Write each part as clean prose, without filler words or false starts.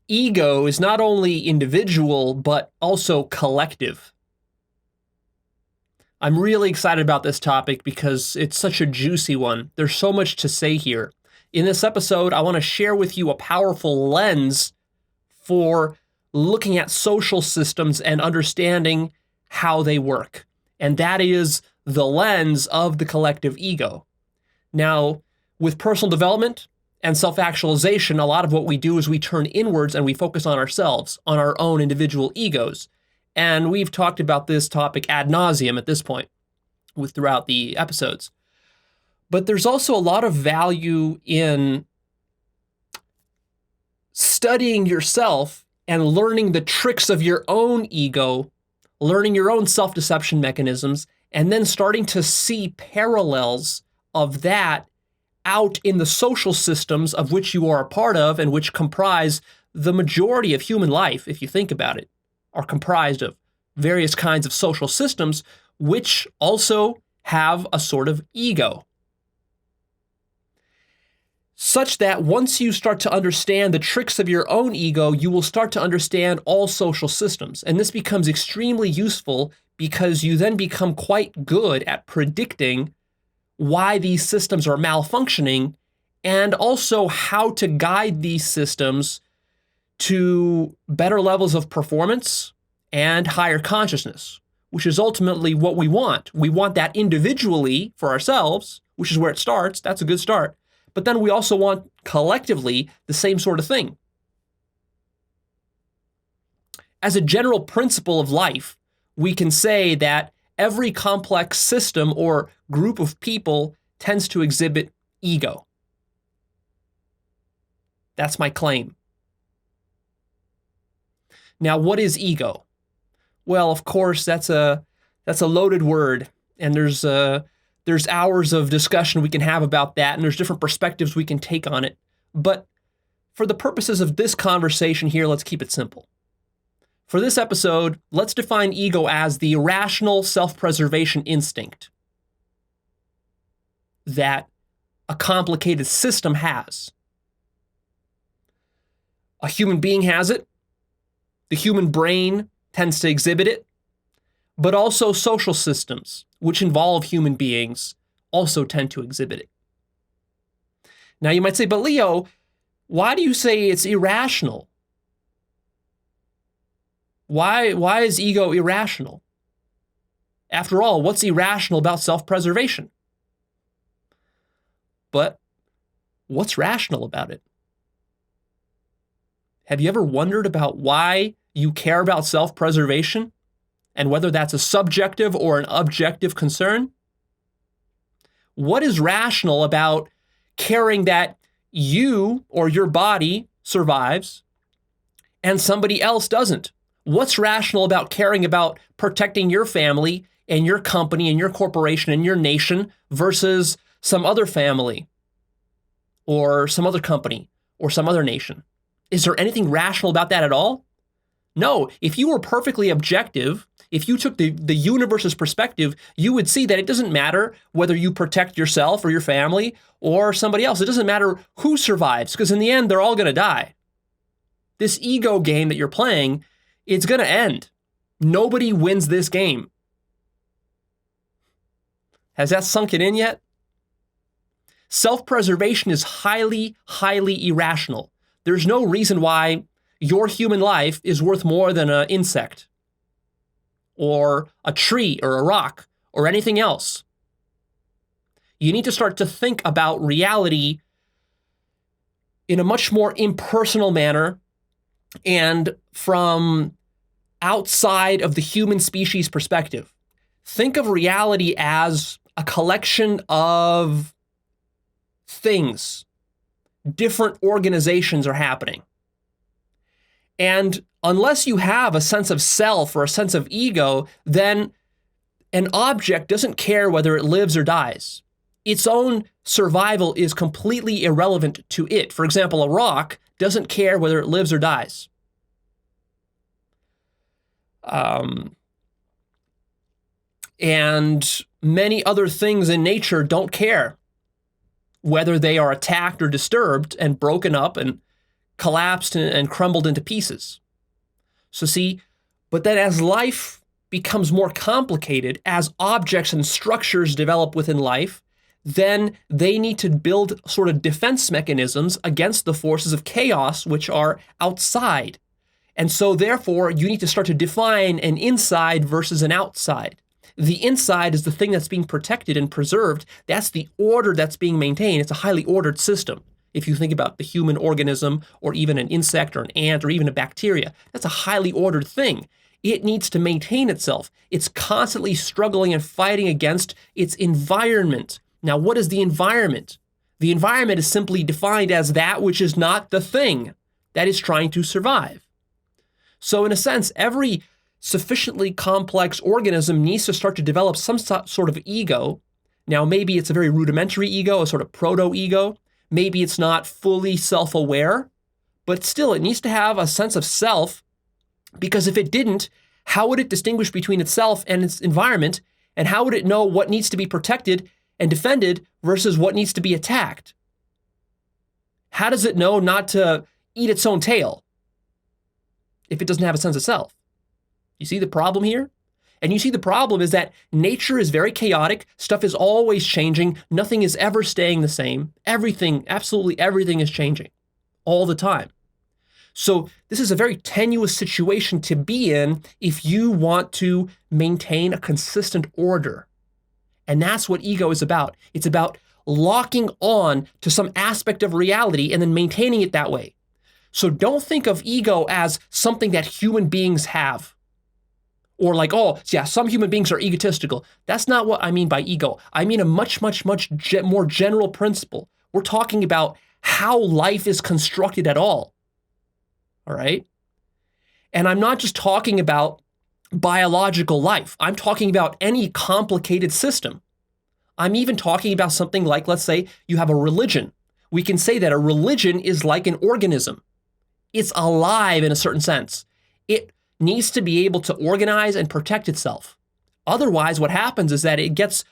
ego is not only individual, but also collective. I'm really excited about this topic because it's such a juicy one. There's so much to say here. In this episode, I want to share with you a powerful lens for looking at social systems and understanding how they work. And that is the lens of the collective ego. Now, with personal development and self-actualization, a lot of what we do is we turn inwards and we focus on ourselves, on our own individual egos. And we've talked about this topic ad nauseum at this point throughout the episodes. But there's also a lot of value in studying yourself and learning the tricks of your own ego, learning your own self-deception mechanisms, and then starting to see parallels of that out in the social systems of which you are a part of and which comprise the majority of human life, if you think about it, are comprised of various kinds of social systems which also have a sort of ego. Such that once you start to understand the tricks of your own ego, you will start to understand all social systems. And this becomes extremely useful because you then become quite good at predicting why these systems are malfunctioning and also how to guide these systems to better levels of performance and higher consciousness, which is ultimately what we want. We want that individually for ourselves, which is where it starts. That's a good start. But then we also want collectively the same sort of thing. As a general principle of life, we can say that every complex system or group of people tends to exhibit ego. That's my claim. Now, what is ego? Well, of course, that's a loaded word, and there's hours of discussion we can have about that, and there's different perspectives we can take on it. But for the purposes of this conversation here, let's keep it simple. For this episode, let's define ego as the irrational self-preservation instinct that a complicated system has. A human being has it. The human brain tends to exhibit it. But also social systems, which involve human beings, also tend to exhibit it. Now you might say, but Leo, why do you say it's irrational? Why is ego irrational? After all, what's irrational about self-preservation? But what's rational about it? Have you ever wondered about why you care about self-preservation and whether that's a subjective or an objective concern? What is rational about caring that you or your body survives and somebody else doesn't? What's rational about caring about protecting your family and your company and your corporation and your nation versus some other family or some other company or some other nation? Is there anything rational about that at all? No. If you were perfectly objective, if you took the universe's perspective, you would see that it doesn't matter whether you protect yourself or your family or somebody else. It doesn't matter who survives, because in the end, they're all going to die. This ego game that you're playing, it's going to end. Nobody wins this game. Has that sunk it in yet? Self-preservation is highly, highly irrational. There's no reason why your human life is worth more than an insect or a tree or a rock or anything else. You need to start to think about reality in a much more impersonal manner and from outside of the human species perspective. Think of reality as a collection of things. Different organizations are happening. And unless you have a sense of self or a sense of ego, then an object doesn't care whether it lives or dies. Its own survival is completely irrelevant to it. For example, a rock doesn't care whether it lives or dies. And many other things in nature don't care whether they are attacked or disturbed and broken up and collapsed and crumbled into pieces. So see, but then as life becomes more complicated, as objects and structures develop within life, then they need to build sort of defense mechanisms against the forces of chaos which are outside. And so therefore, you need to start to define an inside versus an outside. The inside is the thing that's being protected and preserved. That's the order that's being maintained. It's a highly ordered system. If you think about the human organism, or even an insect or an ant or even a bacteria, that's a highly ordered thing. It needs to maintain itself. It's constantly struggling and fighting against its environment. Now, what is the environment? The environment is simply defined as that which is not the thing that is trying to survive. So in a sense, every sufficiently complex organism needs to start to develop some sort of ego. Now, maybe it's a very rudimentary ego, a sort of proto-ego. Maybe it's not fully self-aware, but still it needs to have a sense of self, because if it didn't, how would it distinguish between itself and its environment? And how would it know what needs to be protected and defended versus what needs to be attacked? How does it know not to eat its own tail if it doesn't have a sense of self? You see the problem here? And you see the problem is that nature is very chaotic. Stuff is always changing. Nothing is ever staying the same. Everything, absolutely everything is changing all the time. So this is a very tenuous situation to be in if you want to maintain a consistent order. And that's what ego is about. It's about locking on to some aspect of reality and then maintaining it that way. So don't think of ego as something that human beings have. Or like, oh, yeah, some human beings are egotistical. That's not what I mean by ego. I mean a much more general principle. We're talking about how life is constructed at all. All right? And I'm not just talking about biological life. I'm talking about any complicated system. I'm even talking about something like, let's say you have a religion. We can say that a religion is like an organism. It's alive in a certain sense. It needs to be able to organize and protect itself. Otherwise, what happens is that it gets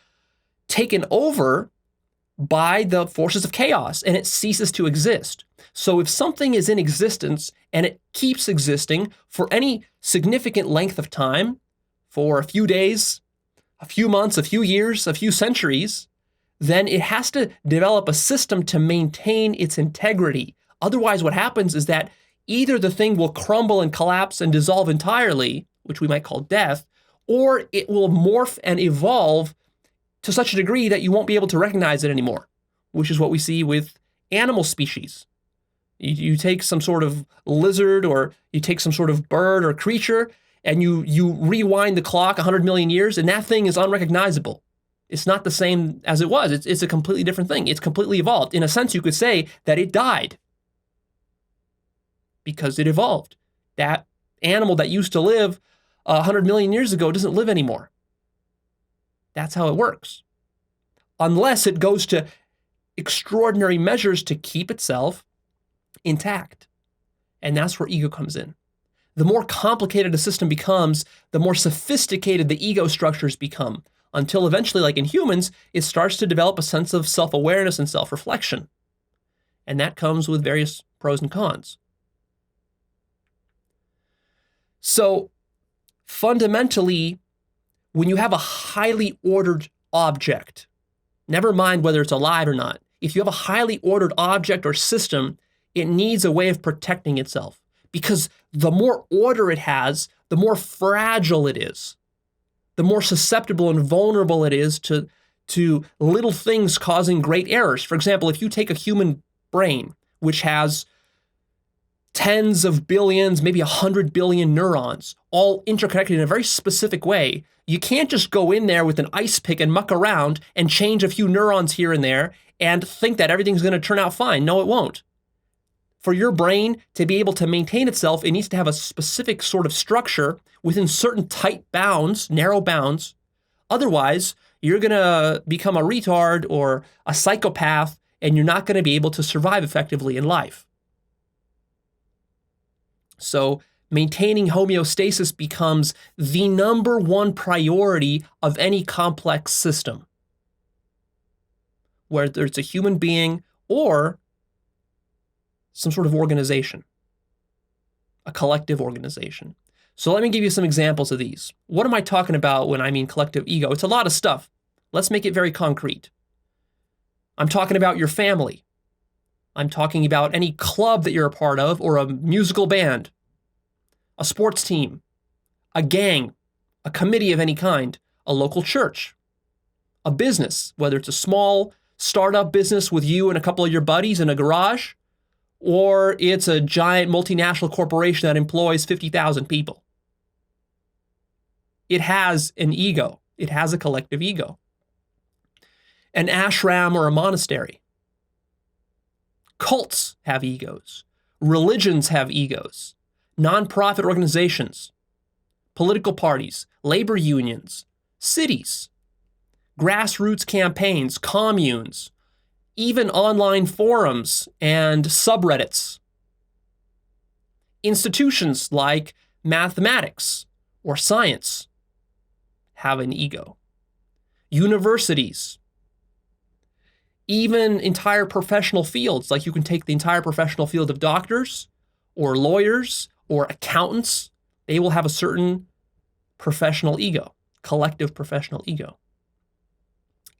taken over by the forces of chaos and it ceases to exist. So if something is in existence and it keeps existing for any significant length of time, for a few days, a few months, a few years, a few centuries, then it has to develop a system to maintain its integrity. Otherwise, what happens is that either the thing will crumble and collapse and dissolve entirely, which we might call death, or it will morph and evolve to such a degree that you won't be able to recognize it anymore, which is what we see with animal species. You take some sort of lizard or you take some sort of bird or creature and you rewind the clock 100 million years and that thing is unrecognizable. It's not the same as it was. It's a completely different thing. It's completely evolved. In a sense, you could say that it died because it evolved. That animal that used to live 100 million years ago doesn't live anymore. That's how it works. Unless it goes to extraordinary measures to keep itself intact. And that's where ego comes in. The more complicated a system becomes, the more sophisticated the ego structures become, until eventually, like in humans, it starts to develop a sense of self-awareness and self-reflection. And that comes with various pros and cons. So fundamentally, when you have a highly ordered object, never mind whether it's alive or not, if you have a highly ordered object or system, it needs a way of protecting itself, because the more order it has, the more fragile it is, the more susceptible and vulnerable it is to little things causing great errors. For example, if you take a human brain, which has tens of billions, maybe 100 billion neurons, all interconnected in a very specific way, you can't just go in there with an ice pick and muck around and change a few neurons here and there and think that everything's going to turn out fine. No, it won't. For your brain to be able to maintain itself, it needs to have a specific sort of structure within certain tight bounds, narrow bounds. Otherwise, you're going to become a retard or a psychopath, and you're not going to be able to survive effectively in life. So maintaining homeostasis becomes the number one priority of any complex system, whether it's a human being or some sort of organization, a collective organization. So let me give you some examples of these. What am I talking about when I mean collective ego? It's a lot of stuff. Let's make it very concrete. I'm talking about your family. I'm talking about any club that you're a part of, or a musical band, a sports team, a gang, a committee of any kind, a local church, a business, whether it's a small startup business with you and a couple of your buddies in a garage, or it's a giant multinational corporation that employs 50,000 people. It has an ego. It has a collective ego. An ashram or a monastery. Cults have egos. Religions have egos. Nonprofit organizations, political parties, labor unions, cities, grassroots campaigns, communes, even online forums and subreddits. Institutions like mathematics or science have an ego. Universities, even entire professional fields, like you can take the entire professional field of doctors or lawyers or accountants, they will have a certain professional ego, collective professional ego,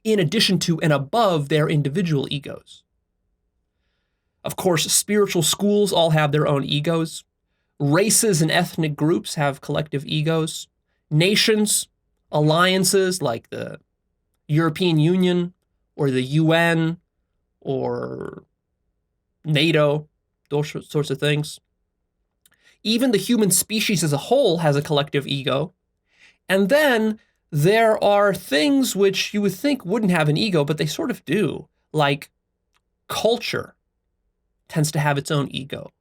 in addition to and above their individual egos. Of course, spiritual schools all have their own egos. Races and ethnic groups have collective egos. Nations, alliances like the European Union or the UN or NATO, those sorts of things. Even the human species as a whole has a collective ego. And then there are things which you would think wouldn't have an ego, but they sort of do, like culture tends to have its own ego.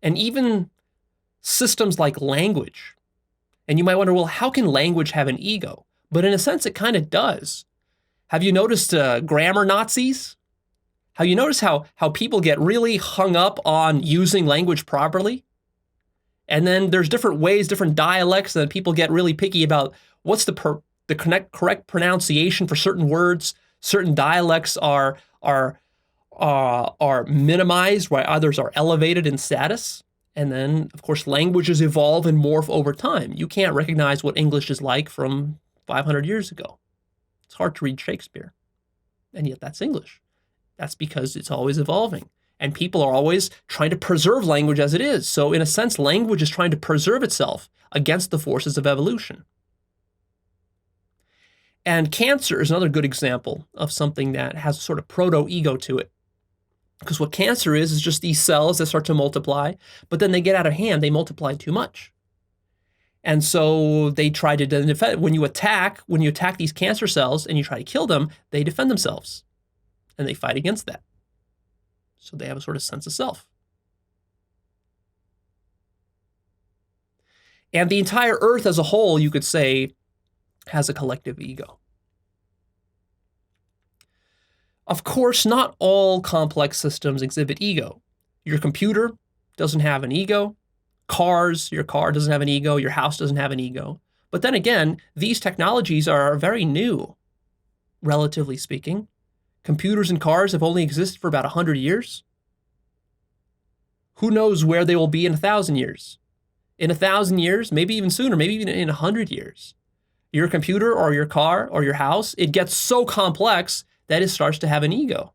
And even systems like language. And you might wonder, well, how can language have an ego? But in a sense, it kind of does. Have you noticed grammar Nazis? Have you noticed how people get really hung up on using language properly? And then there's different ways, different dialects, and people get really picky about what's the correct pronunciation for certain words. Certain dialects are minimized, while others are elevated in status. And then, of course, languages evolve and morph over time. You can't recognize what English is like from 500 years ago. It's hard to read Shakespeare, and yet that's English. That's because it's always evolving. And people are always trying to preserve language as it is. So in a sense, language is trying to preserve itself against the forces of evolution. And cancer is another good example of something that has a sort of proto-ego to it. Because what cancer is just these cells that start to multiply, but then they get out of hand, they multiply too much. And so they try to defend. When you attack these cancer cells and you try to kill them, they defend themselves. And they fight against that. So they have a sort of sense of self. And the entire earth as a whole, you could say, has a collective ego. Of course, not all complex systems exhibit ego. Your computer doesn't have an ego. Your car doesn't have an ego. Your house doesn't have an ego. But then again, these technologies are very new, relatively speaking. Computers and cars have only existed for about 100 years. Who knows where they will be in 1,000 years? In 1,000 years, maybe even sooner, maybe even in 100 years. Your computer or your car or your house, it gets so complex that it starts to have an ego.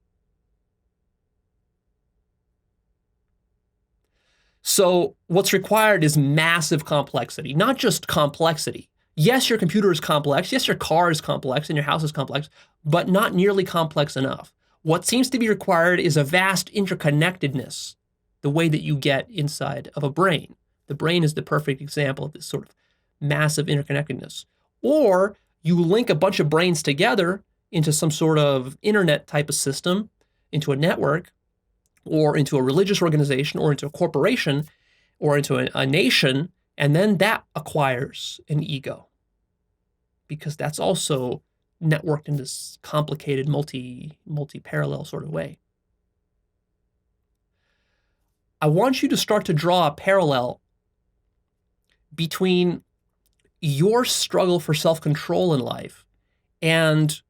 So what's required is massive complexity, not just complexity. Yes, your computer is complex. Yes, your car is complex and your house is complex, but not nearly complex enough. What seems to be required is a vast interconnectedness, the way that you get inside of a brain. The brain is the perfect example of this sort of massive interconnectedness. Or you link a bunch of brains together into some sort of internet type of system, into a network, or into a religious organization, or into a corporation, or into a nation, and then that acquires an ego. Because that's also networked in this complicated, multi-parallel sort of way. I want you to start to draw a parallel between your struggle for self-control in life and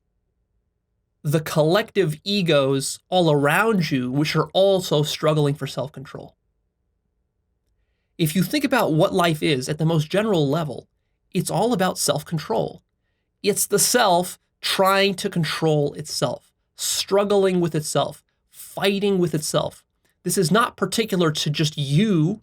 the collective egos all around you, which are also struggling for self-control. If you think about what life is at the most general level, it's all about self-control. It's the self trying to control itself, struggling with itself, fighting with itself. This is not particular to just you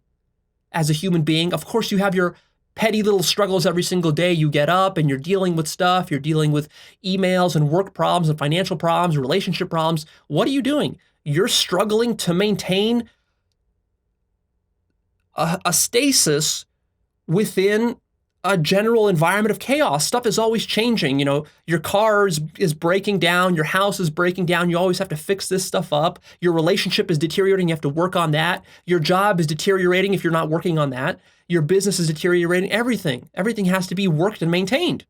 as a human being. Of course, you have your petty little struggles every single day. You get up and you're dealing with stuff. You're dealing with emails and work problems and financial problems, relationship problems. What are you doing? You're struggling to maintain a stasis within a general environment of chaos. Stuff is always changing. You know, your car is breaking down, your house is breaking down. You always have to fix this stuff up. Your relationship is deteriorating. You have to work on that. Your job is deteriorating if you're not working on that. Your business is deteriorating. Everything has to be worked and maintained.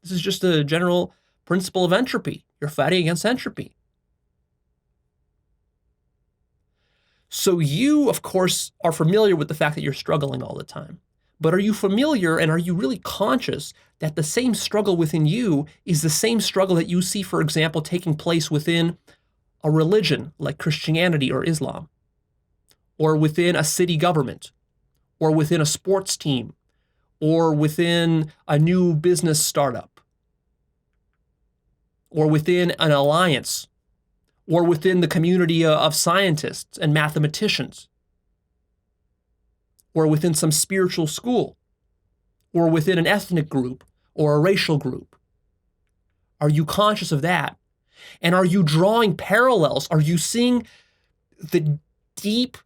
This is just a general principle of entropy. You're fighting against entropy. So you, of course, are familiar with the fact that you're struggling all the time. But are you familiar and are you really conscious that the same struggle within you is the same struggle that you see, for example, taking place within a religion like Christianity or Islam, or within a city government, or within a sports team, or within a new business startup, or within an alliance, or within the community of scientists and mathematicians, or within some spiritual school, or within an ethnic group or a racial group? Are you conscious of that? And are you drawing parallels? Are you seeing the deep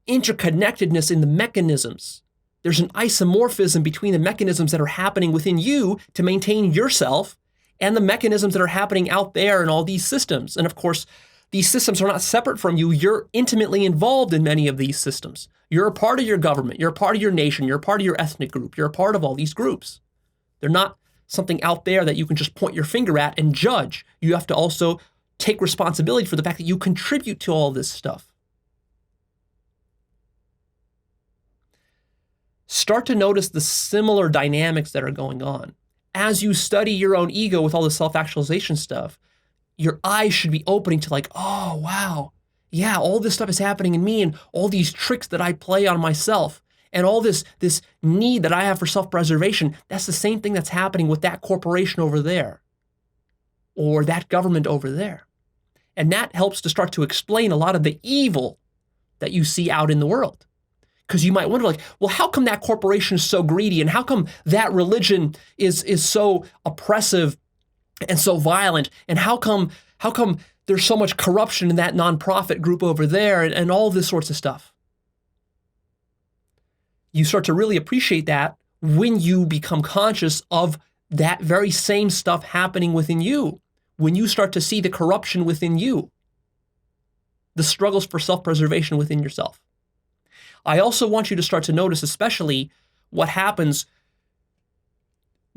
interconnectedness in the mechanisms? There's an isomorphism between the mechanisms that are happening within you to maintain yourself and the mechanisms that are happening out there in all these systems. And of course, these systems are not separate from you. You're intimately involved in many of these systems. You're a part of your government. You're a part of your nation. You're a part of your ethnic group. You're a part of all these groups. They're not something out there that you can just point your finger at and judge. You have to also take responsibility for the fact that you contribute to all this stuff. Start to notice the similar dynamics that are going on. As you study your own ego with all the self-actualization stuff, your eyes should be opening to like, oh, wow, yeah, all this stuff is happening in me and all these tricks that I play on myself and all this need that I have for self-preservation, that's the same thing that's happening with that corporation over there or that government over there. And that helps to start to explain a lot of the evil that you see out in the world. Because you might wonder, like, well, how come that corporation is so greedy and how come that religion is so oppressive and so violent, and how come there's so much corruption in that nonprofit group over there, and all this sorts of stuff. You start to really appreciate that when you become conscious of that very same stuff happening within you, when you start to see the corruption within you, the struggles for self-preservation within yourself. I also want you to start to notice especially what happens.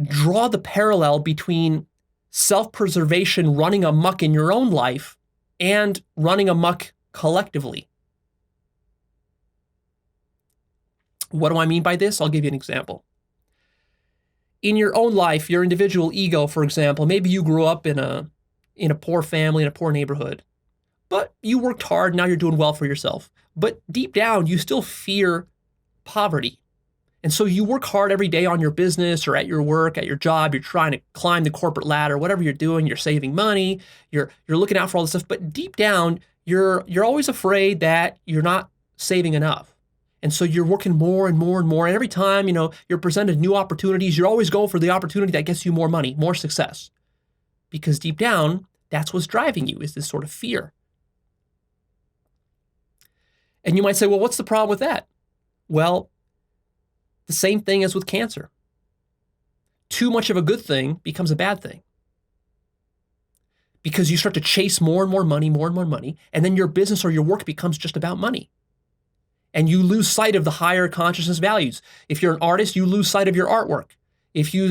Draw the parallel between self-preservation running amok in your own life and running amok collectively. What do I mean by this? I'll give you an example. In your own life, your individual ego, for example, maybe you grew up in a poor family, in a poor neighborhood, but you worked hard, now you're doing well for yourself. But deep down, you still fear poverty. And so you work hard every day on your business or at your work, at your job. You're trying to climb the corporate ladder, whatever you're doing. You're saving money. You're looking out for all this stuff. But deep down, you're always afraid that you're not saving enough. And so you're working more and more and more. And every time, you're presented new opportunities, you're always going for the opportunity that gets you more money, more success. Because deep down, that's what's driving you, is this sort of fear. And you might say, well, what's the problem with that? Well, the same thing as with cancer. Too much of a good thing becomes a bad thing. Because you start to chase more and more money, and then your business or your work becomes just about money. And you lose sight of the higher consciousness values. If you're an artist, you lose sight of your artwork. If you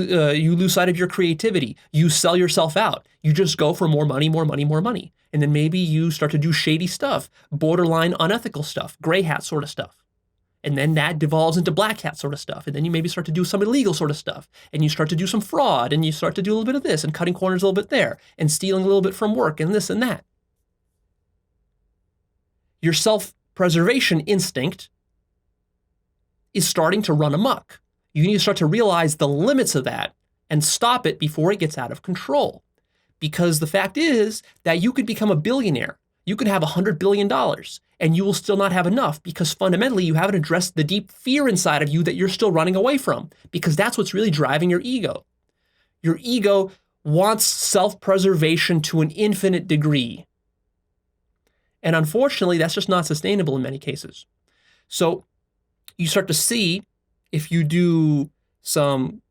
lose sight of your creativity, you sell yourself out. You just go for more money. And then maybe you start to do shady stuff, borderline unethical stuff, gray hat sort of stuff. And then that devolves into black hat sort of stuff. And then you maybe start to do some illegal sort of stuff. And you start to do some fraud. And you start to do a little bit of this and cutting corners a little bit there and stealing a little bit from work and this and that. Your self-preservation instinct is starting to run amok. You need to start to realize the limits of that and stop it before it gets out of control. Because the fact is that you could become a billionaire. You could have $100 billion and you will still not have enough because fundamentally you haven't addressed the deep fear inside of you that you're still running away from, because that's what's really driving your ego. Your ego wants self-preservation to an infinite degree. And unfortunately, that's just not sustainable in many cases. So you start to see, if you do some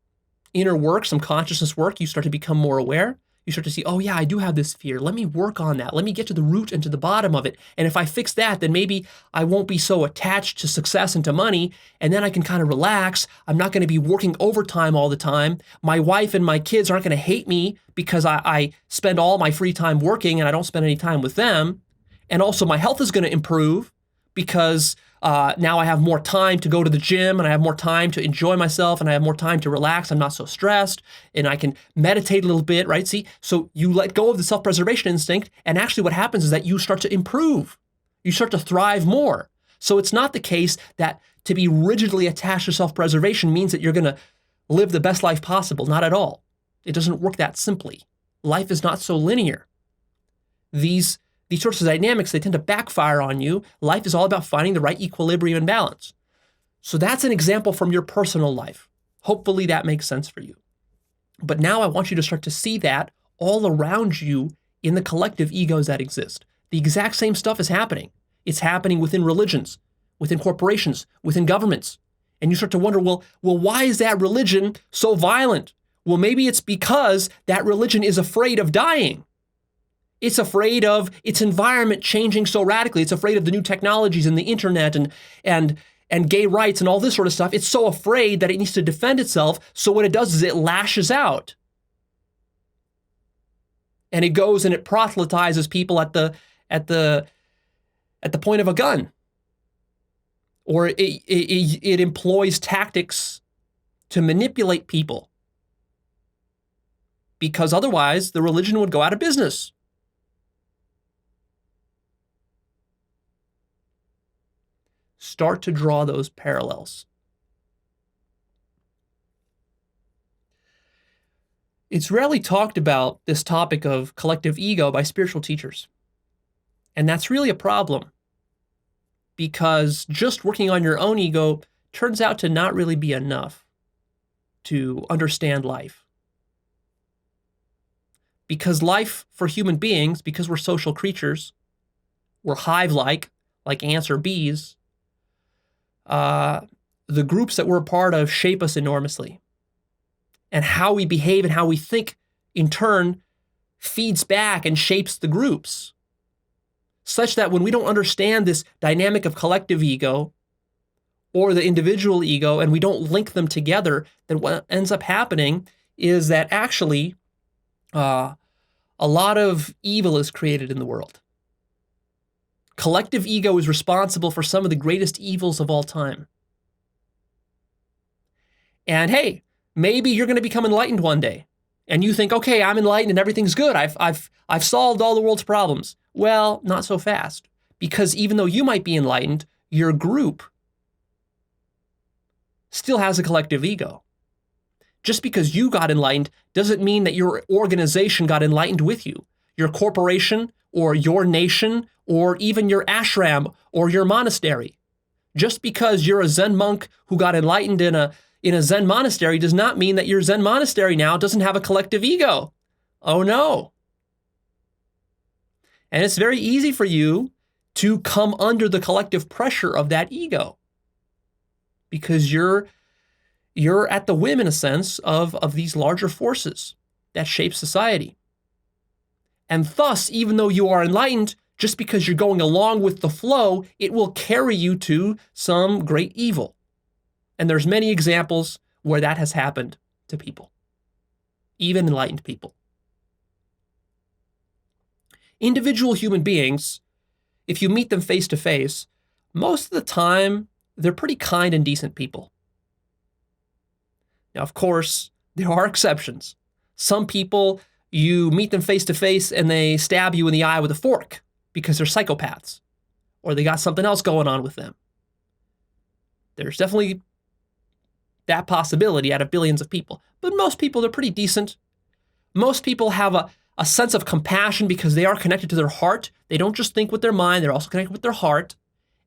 inner work, some consciousness work, you start to become more aware. You start to see, oh yeah, I do have this fear. Let me work on that. Let me get to the root and to the bottom of it. And if I fix that, then maybe I won't be so attached to success and to money. And then I can kind of relax. I'm not going to be working overtime all the time. My wife and my kids aren't going to hate me because I spend all my free time working and I don't spend any time with them. And also my health is going to improve because now I have more time to go to the gym and I have more time to enjoy myself and I have more time to relax. I'm not so stressed and I can meditate a little bit, right? See, so you let go of the self-preservation instinct and actually what happens is that you start to improve. You start to thrive more. So it's not the case that to be rigidly attached to self-preservation means that you're going to live the best life possible. Not at all. It doesn't work that simply. Life is not so linear. These sorts of dynamics, they tend to backfire on you. Life is all about finding the right equilibrium and balance. So that's an example from your personal life. Hopefully that makes sense for you. But now I want you to start to see that all around you in the collective egos that exist. The exact same stuff is happening. It's happening within religions, within corporations, within governments. And you start to wonder, well, why is that religion so violent? Well, maybe it's because that religion is afraid of dying. It's afraid of its environment changing so radically. It's afraid of the new technologies and the internet and gay rights and all this sort of stuff. It's so afraid that it needs to defend itself. So what it does is it lashes out. And it goes and it proselytizes people at the point of a gun. Or it employs tactics to manipulate people. Because otherwise the religion would go out of business. Start to draw those parallels. It's rarely talked about, this topic of collective ego, by spiritual teachers. And that's really a problem, because just working on your own ego turns out to not really be enough to understand life. Because life for human beings, because we're social creatures, we're hive-like, like ants or bees, the groups that we're a part of shape us enormously. And how we behave and how we think, in turn, feeds back and shapes the groups. Such that when we don't understand this dynamic of collective ego or the individual ego, and we don't link them together, then what ends up happening is that actually a lot of evil is created in the world. Collective ego is responsible for some of the greatest evils of all time. And hey, maybe you're going to become enlightened one day, and you think, okay, I'm enlightened and everything's good. I've solved all the world's problems. Well, not so fast, because even though you might be enlightened, your group still has a collective ego. Just because you got enlightened doesn't mean that your organization got enlightened with you. Your corporation or your nation or even your ashram or your monastery. Just because you're a Zen monk who got enlightened in a Zen monastery does not mean that your Zen monastery now doesn't have a collective ego. Oh no. And it's very easy for you to come under the collective pressure of that ego, because you're at the whim, in a sense, of these larger forces that shape society. And thus, even though you are enlightened, just because you're going along with the flow, it will carry you to some great evil. And there's many examples where that has happened to people, even enlightened people. Individual human beings, if you meet them face to face, most of the time, they're pretty kind and decent people. Now, of course, there are exceptions. Some people, you meet them face to face and they stab you in the eye with a fork because they're psychopaths or they got something else going on with them. There's definitely that possibility out of billions of people. But most people, they're pretty decent. Most people have a sense of compassion because they are connected to their heart. They don't just think with their mind, they're also connected with their heart,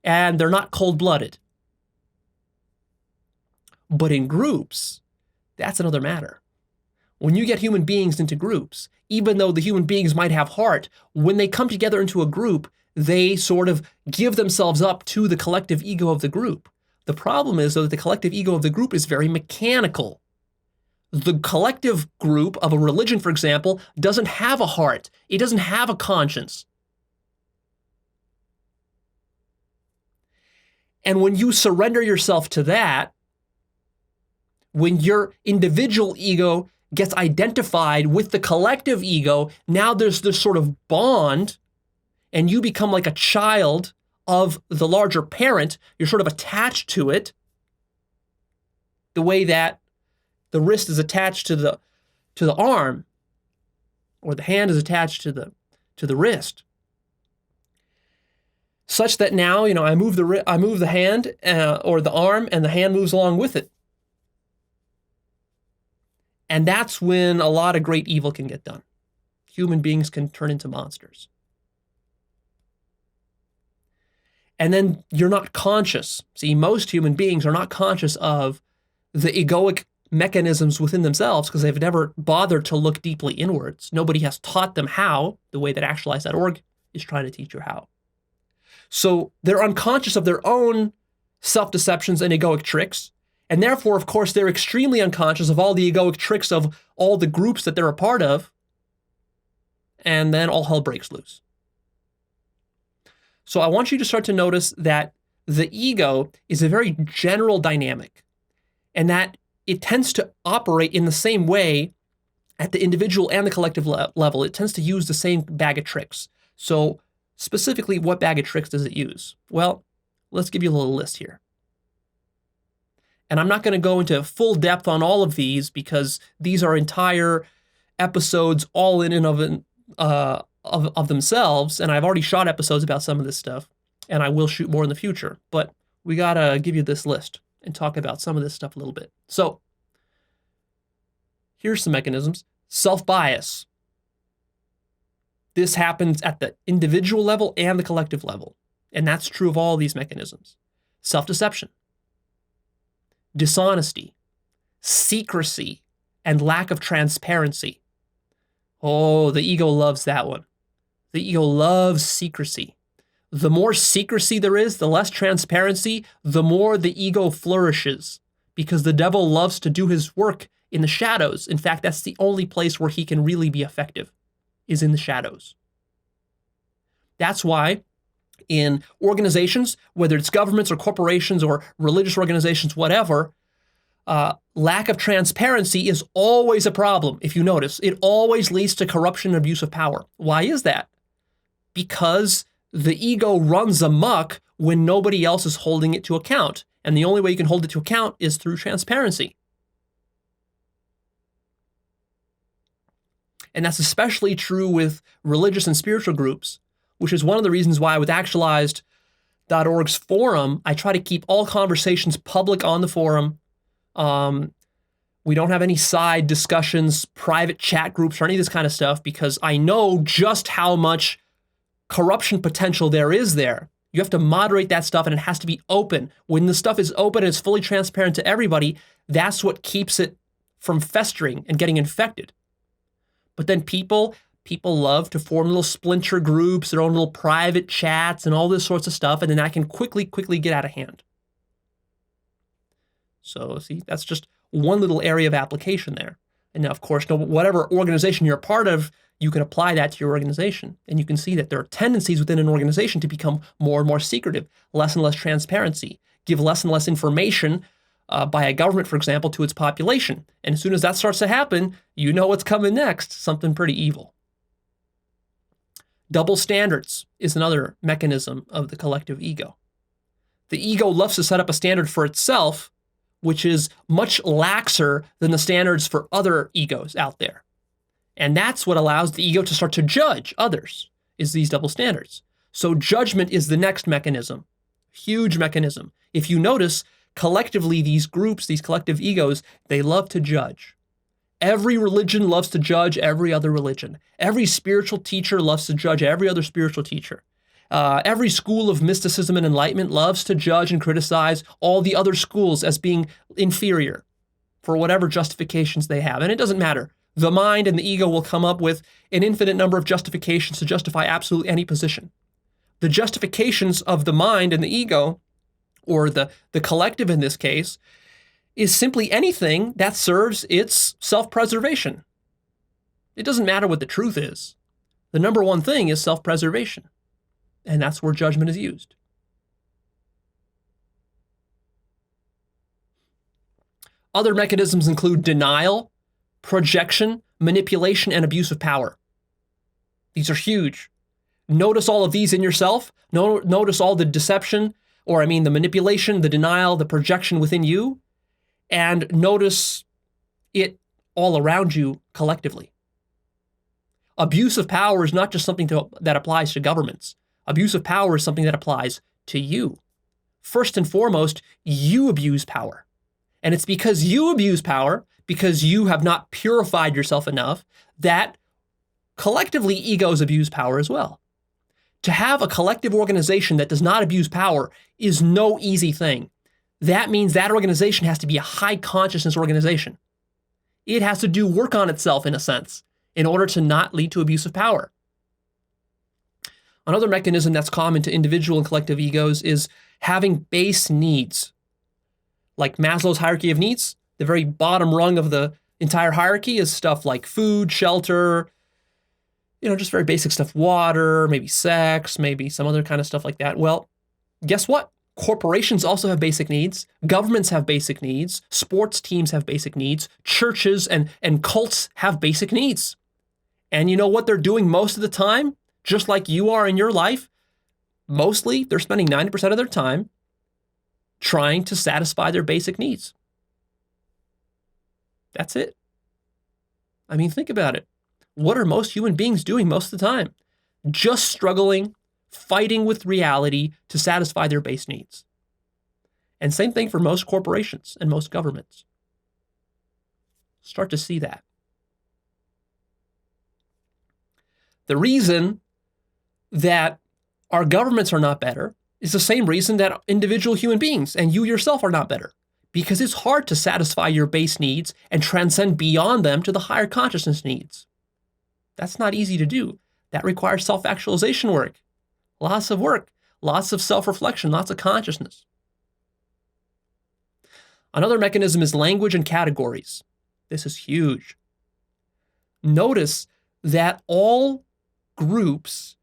and they're not cold-blooded. But in groups, that's another matter. When you get human beings into groups, even though the human beings might have heart, when they come together into a group, they sort of give themselves up to the collective ego of the group. The problem is, though, that the collective ego of the group is very mechanical. The collective group of a religion, for example, doesn't have a heart. It doesn't have a conscience. And when you surrender yourself to that, when your individual ego gets identified with the collective ego, now there's this sort of bond, and you become like a child of the larger parent. You're sort of attached to it, the way that the wrist is attached to the arm, or the hand is attached to the wrist, such that now I move the hand or the arm, and the hand moves along with it. And that's when a lot of great evil can get done. Human beings can turn into monsters. And then you're not conscious. See, most human beings are not conscious of the egoic mechanisms within themselves because they've never bothered to look deeply inwards. Nobody has taught them how, the way that Actualized.org is trying to teach you how. So they're unconscious of their own self-deceptions and egoic tricks. And therefore, of course, they're extremely unconscious of all the egoic tricks of all the groups that they're a part of. And then all hell breaks loose. So I want you to start to notice that the ego is a very general dynamic, and that it tends to operate in the same way at the individual and the collective level. It tends to use the same bag of tricks. So specifically, what bag of tricks does it use? Well, let's give you a little list here. And I'm not going to go into full depth on all of these because these are entire episodes all in and of themselves, and I've already shot episodes about some of this stuff, and I will shoot more in the future. But we got to give you this list and talk about some of this stuff a little bit. So here's some mechanisms. Self-bias. This happens at the individual level and the collective level, and that's true of all these mechanisms. Self-deception, dishonesty, secrecy, and lack of transparency. Oh, the ego loves that one. The ego loves secrecy. The more secrecy there is, the less transparency, the more the ego flourishes, because the devil loves to do his work in the shadows. In fact, that's the only place where he can really be effective, is in the shadows. That's why in organizations, whether it's governments or corporations or religious organizations, whatever, lack of transparency is always a problem. If you notice, it always leads to corruption and abuse of power. Why is that? Because the ego runs amok when nobody else is holding it to account. And the only way you can hold it to account is through transparency. And that's especially true with religious and spiritual groups, which is one of the reasons why with Actualized.org's forum, I try to keep all conversations public on the forum. We don't have any side discussions, private chat groups, or any of this kind of stuff, because I know just how much corruption potential there is there. You have to moderate that stuff, and it has to be open. When the stuff is open and it's fully transparent to everybody, that's what keeps it from festering and getting infected. But then people love to form little splinter groups, their own little private chats, and all this sorts of stuff, and then that can quickly get out of hand. So see, that's just one little area of application there. And now, of course, whatever organization you're a part of, you can apply that to your organization. And you can see that there are tendencies within an organization to become more and more secretive, less and less transparency, give less and less information by a government, for example, to its population. And as soon as that starts to happen, you know what's coming next, something pretty evil. Double standards is another mechanism of the collective ego. The ego loves to set up a standard for itself, which is much laxer than the standards for other egos out there. And that's what allows the ego to start to judge others, is these double standards. So judgment is the next mechanism, huge mechanism. If you notice, collectively, these groups, these collective egos, they love to judge. Every religion loves to judge every other religion. Every spiritual teacher loves to judge every other spiritual teacher. Every school of mysticism and enlightenment loves to judge and criticize all the other schools as being inferior for whatever justifications they have. And it doesn't matter. The mind and the ego will come up with an infinite number of justifications to justify absolutely any position. The justifications of the mind and the ego, or the collective in this case, is simply anything that serves its self-preservation. It doesn't matter what the truth is. The number one thing is self-preservation. And that's where judgment is used. Other mechanisms include denial, projection, manipulation, and abuse of power. These are huge. Notice all of these in yourself. Notice all the deception, the manipulation, the denial, the projection within you, and notice it all around you collectively. Abuse of power is not just something that applies to governments. Abuse of power is something that applies to you. First and foremost, you abuse power. And it's because you abuse power, because you have not purified yourself enough, that collectively egos abuse power as well. To have a collective organization that does not abuse power is no easy thing. That means that organization has to be a high consciousness organization. It has to do work on itself, in a sense, in order to not lead to abuse of power. Another mechanism that's common to individual and collective egos is having base needs. Like Maslow's hierarchy of needs, the very bottom rung of the entire hierarchy is stuff like food, shelter, just very basic stuff, water, maybe sex, maybe some other kind of stuff like that. Well, guess what? Corporations also have basic needs. Governments have basic needs. Sports teams have basic needs. Churches and cults have basic needs. And you know what they're doing most of the time? Just like you are in your life, mostly they're spending 90% of their time trying to satisfy their basic needs. That's it. Think about it. What are most human beings doing most of the time? Just struggling, fighting with reality to satisfy their base needs. And same thing for most corporations and most governments. Start to see that. The reason that our governments are not better is the same reason that individual human beings and you yourself are not better. Because it's hard to satisfy your base needs and transcend beyond them to the higher consciousness needs. That's not easy to do. That requires self-actualization work. Lots of work, lots of self-reflection, lots of consciousness. Another mechanism is language and categories. This is huge. Notice that all groups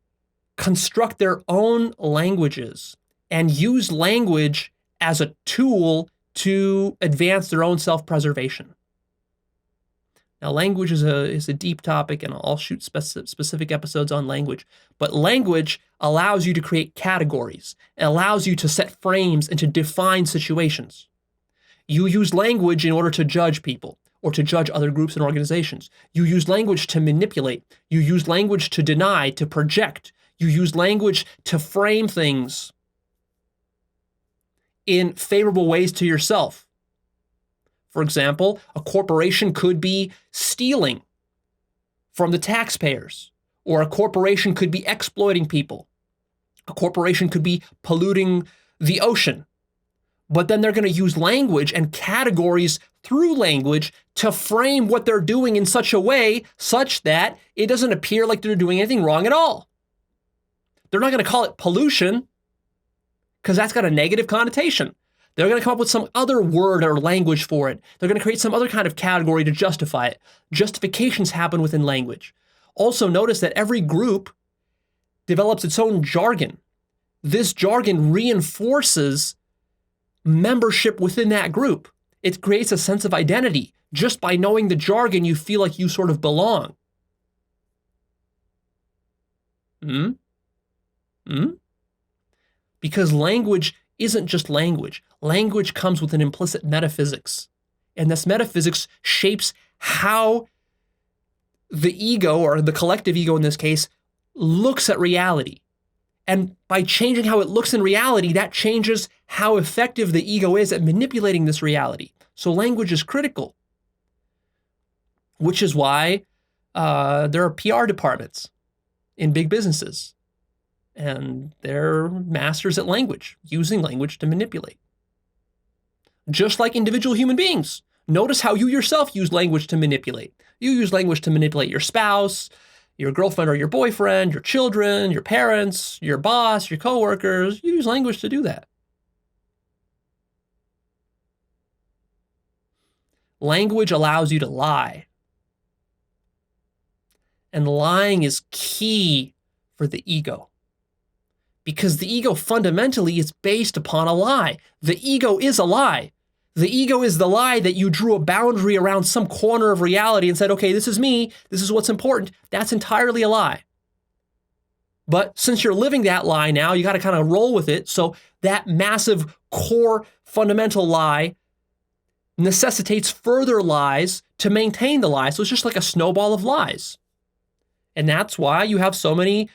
construct their own languages and use language as a tool to advance their own self-preservation. Now, language is a deep topic, and I'll shoot specific episodes on language. But language allows you to create categories. It allows you to set frames and to define situations. You use language in order to judge people or to judge other groups and organizations. You use language to manipulate. You use language to deny, to project. You use language to frame things in favorable ways to yourself. For example, a corporation could be stealing from the taxpayers, or a corporation could be exploiting people. A corporation could be polluting the ocean. But then they're going to use language and categories through language to frame what they're doing in such a way such that it doesn't appear like they're doing anything wrong at all. They're not going to call it pollution because that's got a negative connotation. They're going to come up with some other word or language for it. They're going to create some other kind of category to justify it. Justifications happen within language. Also notice that every group develops its own jargon. This jargon reinforces membership within that group. It creates a sense of identity. Just by knowing the jargon, you feel like you sort of belong. Because language isn't just language. Language comes with an implicit metaphysics. And this metaphysics shapes how the ego, or the collective ego in this case, looks at reality. And by changing how it looks in reality, that changes how effective the ego is at manipulating this reality. So language is critical, which is why there are PR departments in big businesses, and they're masters at language, using language to manipulate. Just like individual human beings. Notice how you yourself use language to manipulate. You use language to manipulate your spouse, your girlfriend or your boyfriend, your children, your parents, your boss, your coworkers. You use language to do that. Language allows you to lie. And lying is key for the ego. Because the ego fundamentally is based upon a lie. The ego is a lie. The ego is the lie that you drew a boundary around some corner of reality and said, okay, this is me, this is what's important. That's entirely a lie. But since you're living that lie now, you got to kind of roll with it. So that massive core fundamental lie necessitates further lies to maintain the lie. So it's just like a snowball of lies. And that's why you have so many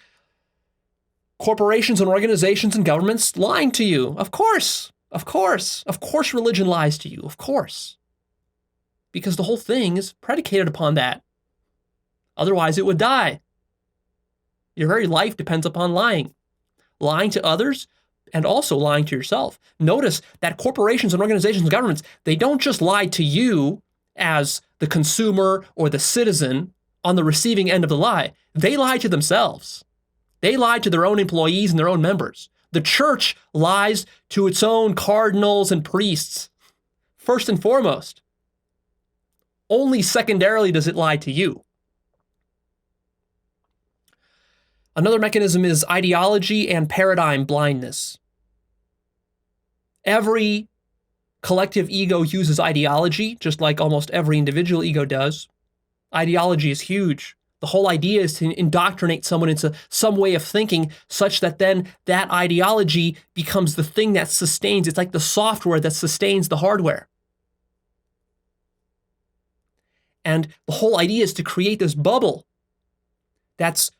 corporations and organizations and governments lying to you. Of course. Of course religion lies to you, of course. Because the whole thing is predicated upon that. Otherwise it would die. Your very life depends upon lying. Lying to others and also lying to yourself. Notice that corporations and organizations and governments, they don't just lie to you as the consumer or the citizen on the receiving end of the lie. They lie to themselves. They lie to their own employees and their own members. The church lies to its own cardinals and priests, first and foremost. Only secondarily does it lie to you. Another mechanism is ideology and paradigm blindness. Every collective ego uses ideology, just like almost every individual ego does. Ideology is huge. The whole idea is to indoctrinate someone into some way of thinking such that then that ideology becomes the thing that sustains. It's like the software that sustains the hardware. And the whole idea is to create this bubble that's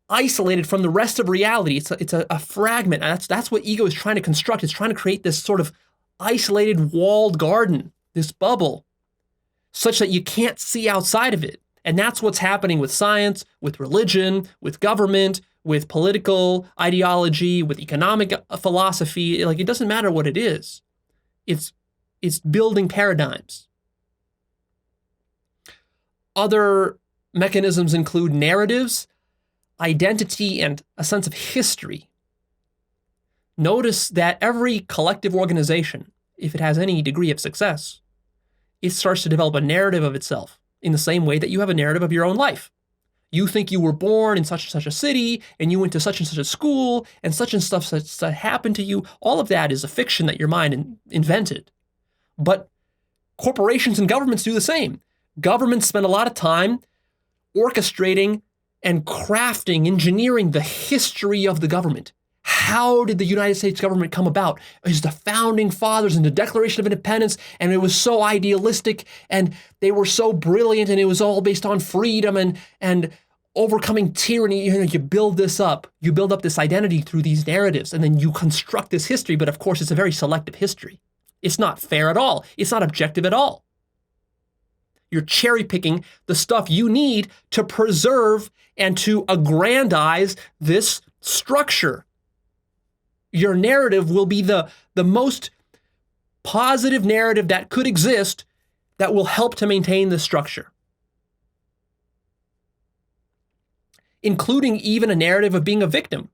isolated from the rest of reality. It's a fragment. And that's what ego is trying to construct. It's trying to create this sort of isolated walled garden, this bubble, such that you can't see outside of it. And that's what's happening with science, with religion, with government, with political ideology, with economic philosophy. Like, it doesn't matter what it is. It's building paradigms. Other mechanisms include narratives, identity, and a sense of history. Notice that every collective organization, if it has any degree of success, it starts to develop a narrative of itself. In the same way that you have a narrative of your own life. You think you were born in such and such a city, and you went to such and such a school, and stuff that happened to you. All of that is a fiction that your mind invented. But corporations and governments do the same. Governments spend a lot of time orchestrating and crafting, engineering the history of the government. How did the United States government come about? It was the founding fathers and the Declaration of Independence, and it was so idealistic, and they were so brilliant, and it was all based on freedom and overcoming tyranny. You build this up. You build up this identity through these narratives, and then you construct this history, but of course it's a very selective history. It's not fair at all. It's not objective at all. You're cherry picking the stuff you need to preserve and to aggrandize this structure. Your narrative will be the most positive narrative that could exist that will help to maintain this structure. Including even a narrative of being a victim.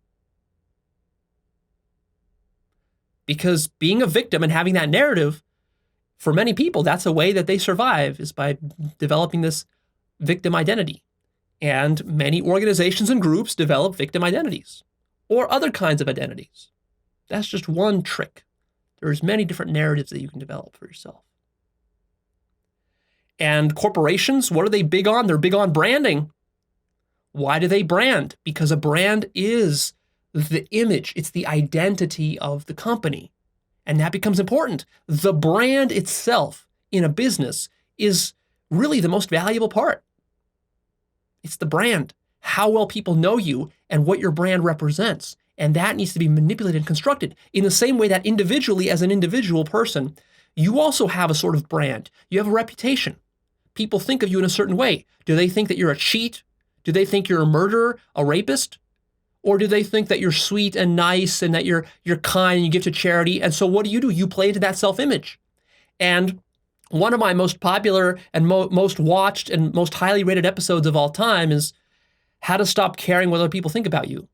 Because being a victim and having that narrative, for many people, that's a way that they survive, is by developing this victim identity. And many organizations and groups develop victim identities or other kinds of identities. That's just one trick. There's many different narratives that you can develop for yourself. And corporations, what are they big on? They're big on branding. Why do they brand? Because a brand is the image, it's the identity of the company. And that becomes important. The brand itself in a business is really the most valuable part. It's the brand, how well people know you and what your brand represents. And that needs to be manipulated and constructed in the same way that individually, as an individual person, you also have a sort of brand. You have a reputation. People think of you in a certain way. Do they think that you're a cheat? Do they think you're a murderer, a rapist? Or do they think that you're sweet and nice and that you're kind and you give to charity? And so what do? You play into that self-image. And one of my most popular and most watched and most highly rated episodes of all time is How to Stop Caring What Other People Think About You.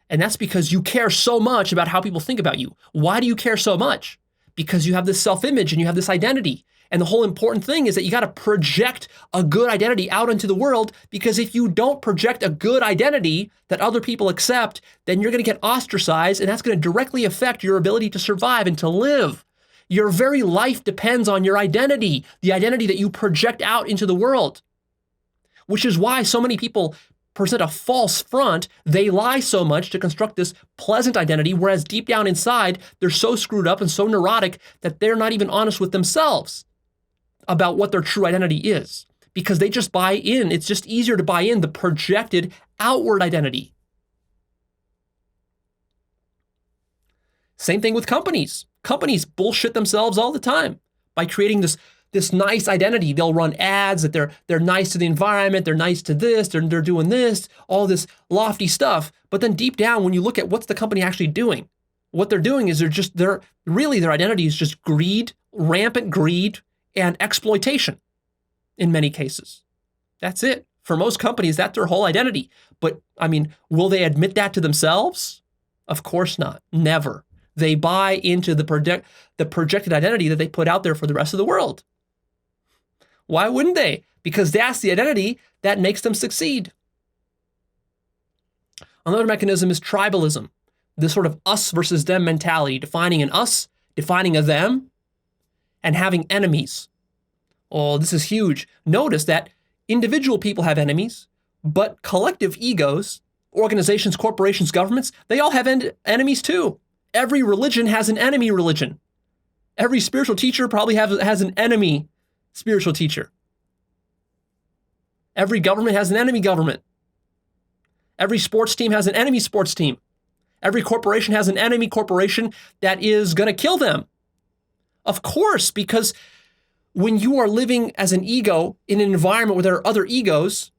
And that's because you care so much about how people think about you. Why do you care so much? Because you have this self-image and you have this identity. And the whole important thing is that you got to project a good identity out into the world, because if you don't project a good identity that other people accept, then you're going to get ostracized, and that's going to directly affect your ability to survive and to live. Your very life depends on your identity, the identity that you project out into the world, which is why so many people present a false front. They lie so much to construct this pleasant identity, whereas deep down inside, they're so screwed up and so neurotic that they're not even honest with themselves about what their true identity is, because they just buy in. It's just easier to buy in the projected outward identity. Same thing with companies. Companies bullshit themselves all the time by creating this nice identity. They'll run ads that they're nice to the environment, they're nice to this, they're doing this, all this lofty stuff. But then deep down, when you look at what's the company actually doing, what they're doing is their identity is just greed, rampant greed, and exploitation in many cases. That's it. For most companies, that's their whole identity. But I mean, will they admit that to themselves? Of course not. Never. They buy into the projected identity that they put out there for the rest of the world. Why wouldn't they? Because that's the identity that makes them succeed. Another mechanism is tribalism, this sort of us versus them mentality, defining an us, defining a them, and having enemies. Oh, this is huge. Notice that individual people have enemies, but collective egos, organizations, corporations, governments, they all have enemies too. Every religion has an enemy religion. Every spiritual teacher probably has an enemy spiritual teacher. Every government has an enemy government. Every sports team has an enemy sports team. Every corporation has an enemy corporation that is going to kill them. Of course, because when you are living as an ego in an environment where there are other egos,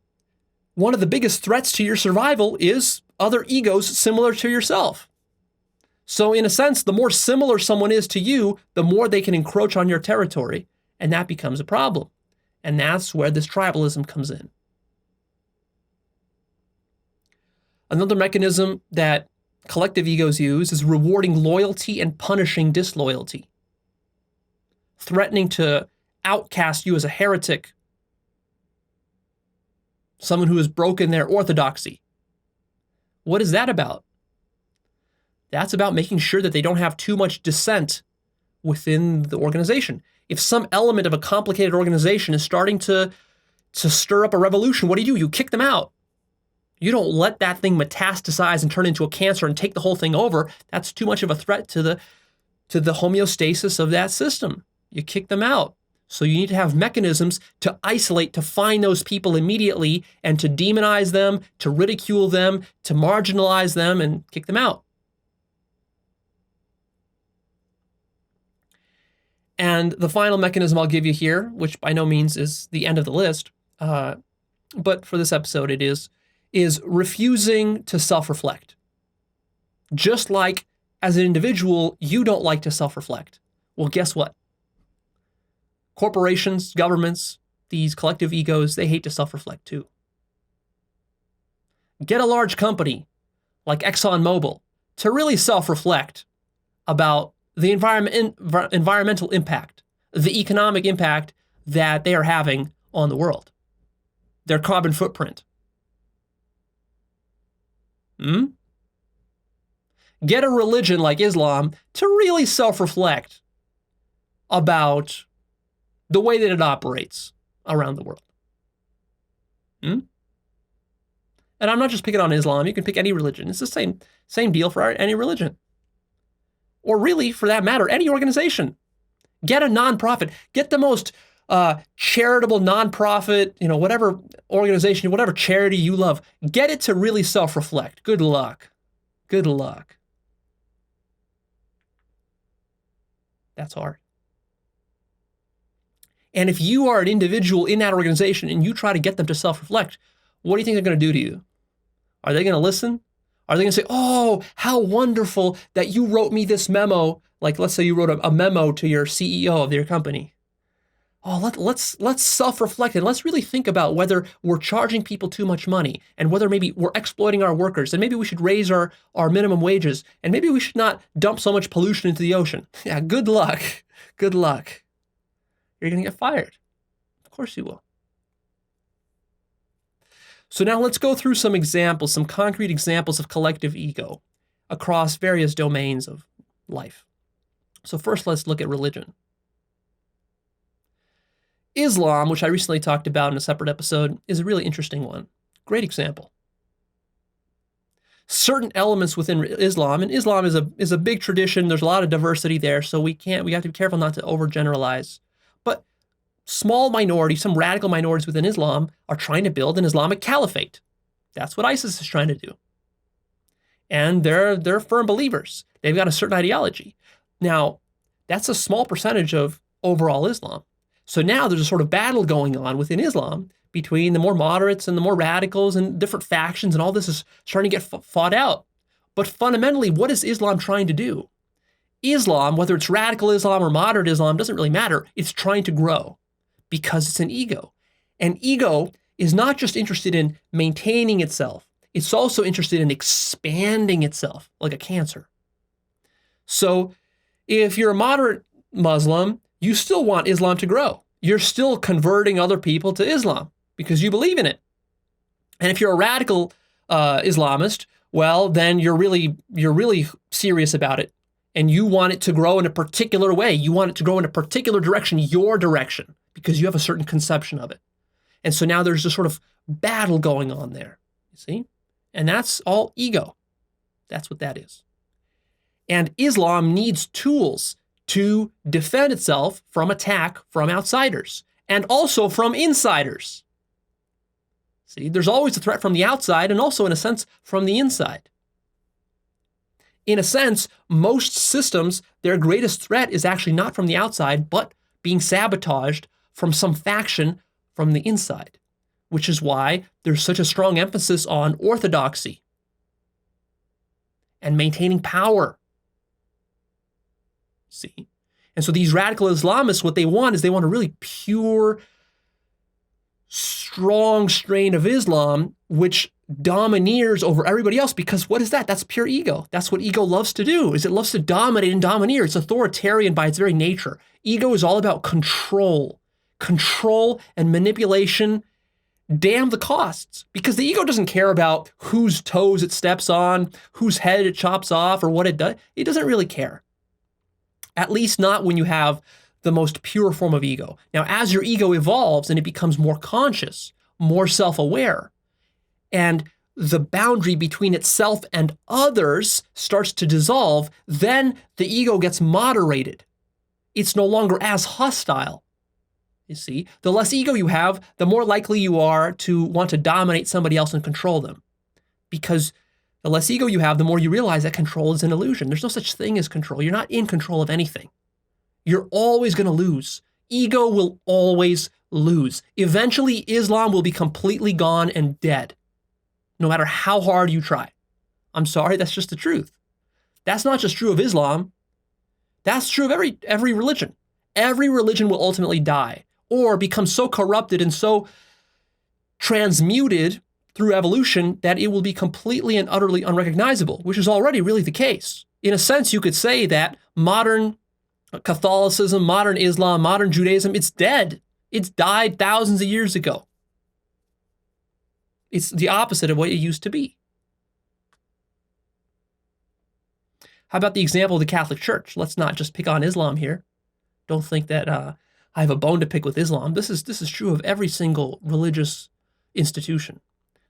one of the biggest threats to your survival is other egos similar to yourself. So in a sense, the more similar someone is to you, the more they can encroach on your territory, and that becomes a problem. And that's where this tribalism comes in. Another mechanism that collective egos use is rewarding loyalty and punishing disloyalty, threatening to outcast you as a heretic, someone who has broken their orthodoxy. What is that about? That's about making sure that they don't have too much dissent within the organization. If some element of a complicated organization is starting to stir up a revolution, what do? You kick them out. You don't let that thing metastasize and turn into a cancer and take the whole thing over. That's too much of a threat to the homeostasis of that system. You kick them out. So you need to have mechanisms to isolate, to find those people immediately and to demonize them, to ridicule them, to marginalize them and kick them out. And the final mechanism I'll give you here, which by no means is the end of the list, but for this episode it is refusing to self-reflect. Just like as an individual, you don't like to self-reflect. Well, guess what? Corporations, governments, these collective egos, they hate to self-reflect too. Get a large company like ExxonMobil to really self-reflect about the environmental impact, the economic impact that they are having on the world, their carbon footprint. Get a religion like Islam to really self-reflect about the way that it operates around the world. And I'm not just picking on Islam. You can pick any religion. It's the same deal for any religion. Or really, for that matter, any organization. Get a nonprofit. Get the most charitable nonprofit, whatever organization, whatever charity you love. Get it to really self-reflect. Good luck. Good luck. That's hard. And if you are an individual in that organization and you try to get them to self-reflect, what do you think they're going to do to you? Are they going to listen? Are they going to say, oh, how wonderful that you wrote me this memo? Like, let's say you wrote a memo to your CEO of your company. Oh, let's self-reflect and let's really think about whether we're charging people too much money and whether maybe we're exploiting our workers and maybe we should raise our minimum wages and maybe we should not dump so much pollution into the ocean. Yeah, good luck. Good luck. You're going to get fired. Of course you will. So now let's go through some examples, some concrete examples of collective ego across various domains of life. So first, let's look at religion. Islam, which I recently talked about in a separate episode, is a really interesting one. Great example. Certain elements within Islam, and Islam is a big tradition. There's a lot of diversity there, so we have to be careful not to overgeneralize. But small minorities, some radical minorities within Islam, are trying to build an Islamic caliphate. That's what ISIS is trying to do. And they're firm believers. They've got a certain ideology. Now, that's a small percentage of overall Islam. So now there's a sort of battle going on within Islam between the more moderates and the more radicals and different factions, and all this is starting to get fought out. But fundamentally, what is Islam trying to do? Islam, whether it's radical Islam or moderate Islam, doesn't really matter. It's trying to grow because it's an ego. And ego is not just interested in maintaining itself. It's also interested in expanding itself like a cancer. So if you're a moderate Muslim, you still want Islam to grow. You're still converting other people to Islam because you believe in it. And if you're a radical Islamist, well, then you're really serious about it. And you want it to grow in a particular way. You want it to grow in a particular direction, your direction, because you have a certain conception of it. And so now there's this sort of battle going on there, you see? And that's all ego. That's what that is. And Islam needs tools to defend itself from attack from outsiders and also from insiders. See, there's always a threat from the outside and also, in a sense, from the inside. In a sense, most systems, their greatest threat is actually not from the outside, but being sabotaged from some faction from the inside, which is why there's such a strong emphasis on orthodoxy and maintaining power. See? And so these radical Islamists, what they want is they want a really pure, strong strain of Islam, which domineers over everybody else, because what is that? That's pure ego. That's what ego loves to do, is it loves to dominate and domineer. It's authoritarian by its very nature. Ego is all about control and manipulation. Damn the costs, because the ego doesn't care about whose toes it steps on, whose head it chops off, or what it does. It doesn't really care. At least not when you have the most pure form of ego. Now, as your ego evolves and it becomes more conscious, more self-aware, and the boundary between itself and others starts to dissolve, then the ego gets moderated. It's no longer as hostile. You see, the less ego you have, the more likely you are to want to dominate somebody else and control them. Because the less ego you have, the more you realize that control is an illusion. There's no such thing as control. You're not in control of anything. You're always going to lose. Ego will always lose. Eventually, Islam will be completely gone and dead, no matter how hard you try. I'm sorry, that's just the truth. That's not just true of Islam. That's true of every religion. Every religion will ultimately die or become so corrupted and so transmuted through evolution that it will be completely and utterly unrecognizable, which is already really the case. In a sense, you could say that modern Catholicism, modern Islam, modern Judaism, it's dead. It's died thousands of years ago. It's the opposite of what it used to be. How about the example of the Catholic Church? Let's not just pick on Islam here. Don't think that I have a bone to pick with Islam. This is true of every single religious institution.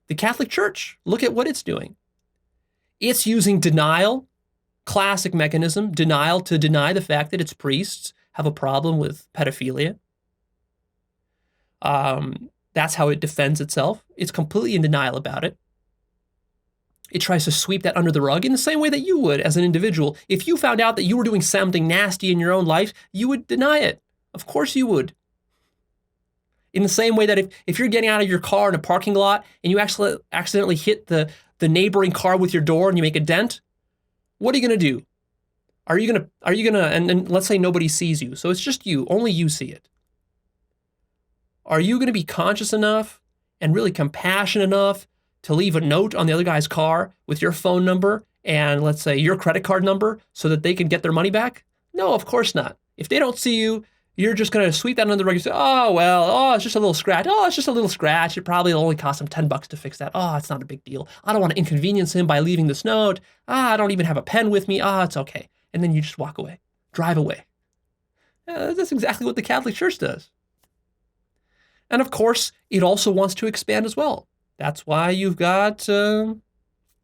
The Catholic Church, look at what it's doing. It's using denial, classic mechanism, denial to deny the fact that its priests have a problem with pedophilia. That's how it defends itself. It's completely in denial about it. It tries to sweep that under the rug in the same way that you would as an individual. If you found out that you were doing something nasty in your own life, you would deny it. Of course you would. In the same way that if you're getting out of your car in a parking lot and you accidentally hit the neighboring car with your door and you make a dent, what are you going to do? Are you going to, and let's say nobody sees you, so it's just you, only you see it. Are you going to be conscious enough and really compassionate enough to leave a note on the other guy's car with your phone number and let's say your credit card number so that they can get their money back? No, of course not. If they don't see you, you're just going to sweep that under the rug and say, it's just a little scratch. Oh, it's just a little scratch. It probably only cost him $10 to fix that. Oh, it's not a big deal. I don't want to inconvenience him by leaving this note. I don't even have a pen with me. It's okay. And then you just walk away, drive away. That's exactly what the Catholic Church does. And of course, it also wants to expand as well. That's why you've got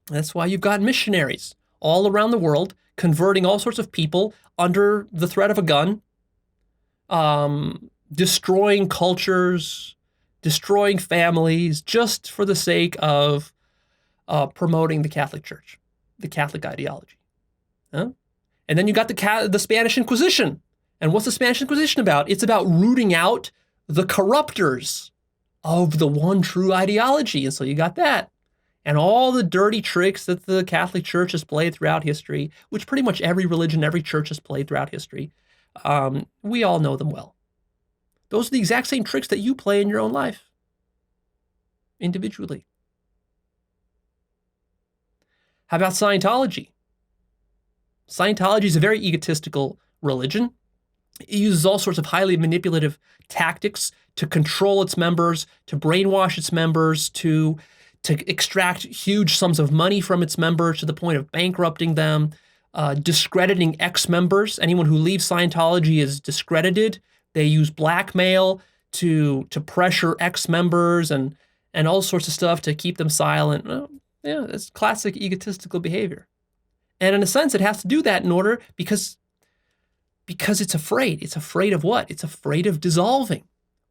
missionaries all around the world converting all sorts of people under the threat of a gun, destroying cultures, destroying families, just for the sake of promoting the Catholic Church, the Catholic ideology. Huh? And then you got the Spanish Inquisition. And what's the Spanish Inquisition about? It's about rooting out the corruptors of the one true ideology. And so you got that. And all the dirty tricks that the Catholic Church has played throughout history, which pretty much every religion, every church has played throughout history. We all know them well. Those are the exact same tricks that you play in your own life, individually. How about Scientology? Scientology is a very egotistical religion. It uses all sorts of highly manipulative tactics to control its members, to brainwash its members, to extract huge sums of money from its members to the point of bankrupting them, discrediting ex-members. Anyone who leaves Scientology is discredited. They use blackmail to pressure ex-members and all sorts of stuff to keep them silent. It's classic egotistical behavior. And in a sense, it has to do that in order because it's afraid. It's afraid of what? It's afraid of dissolving.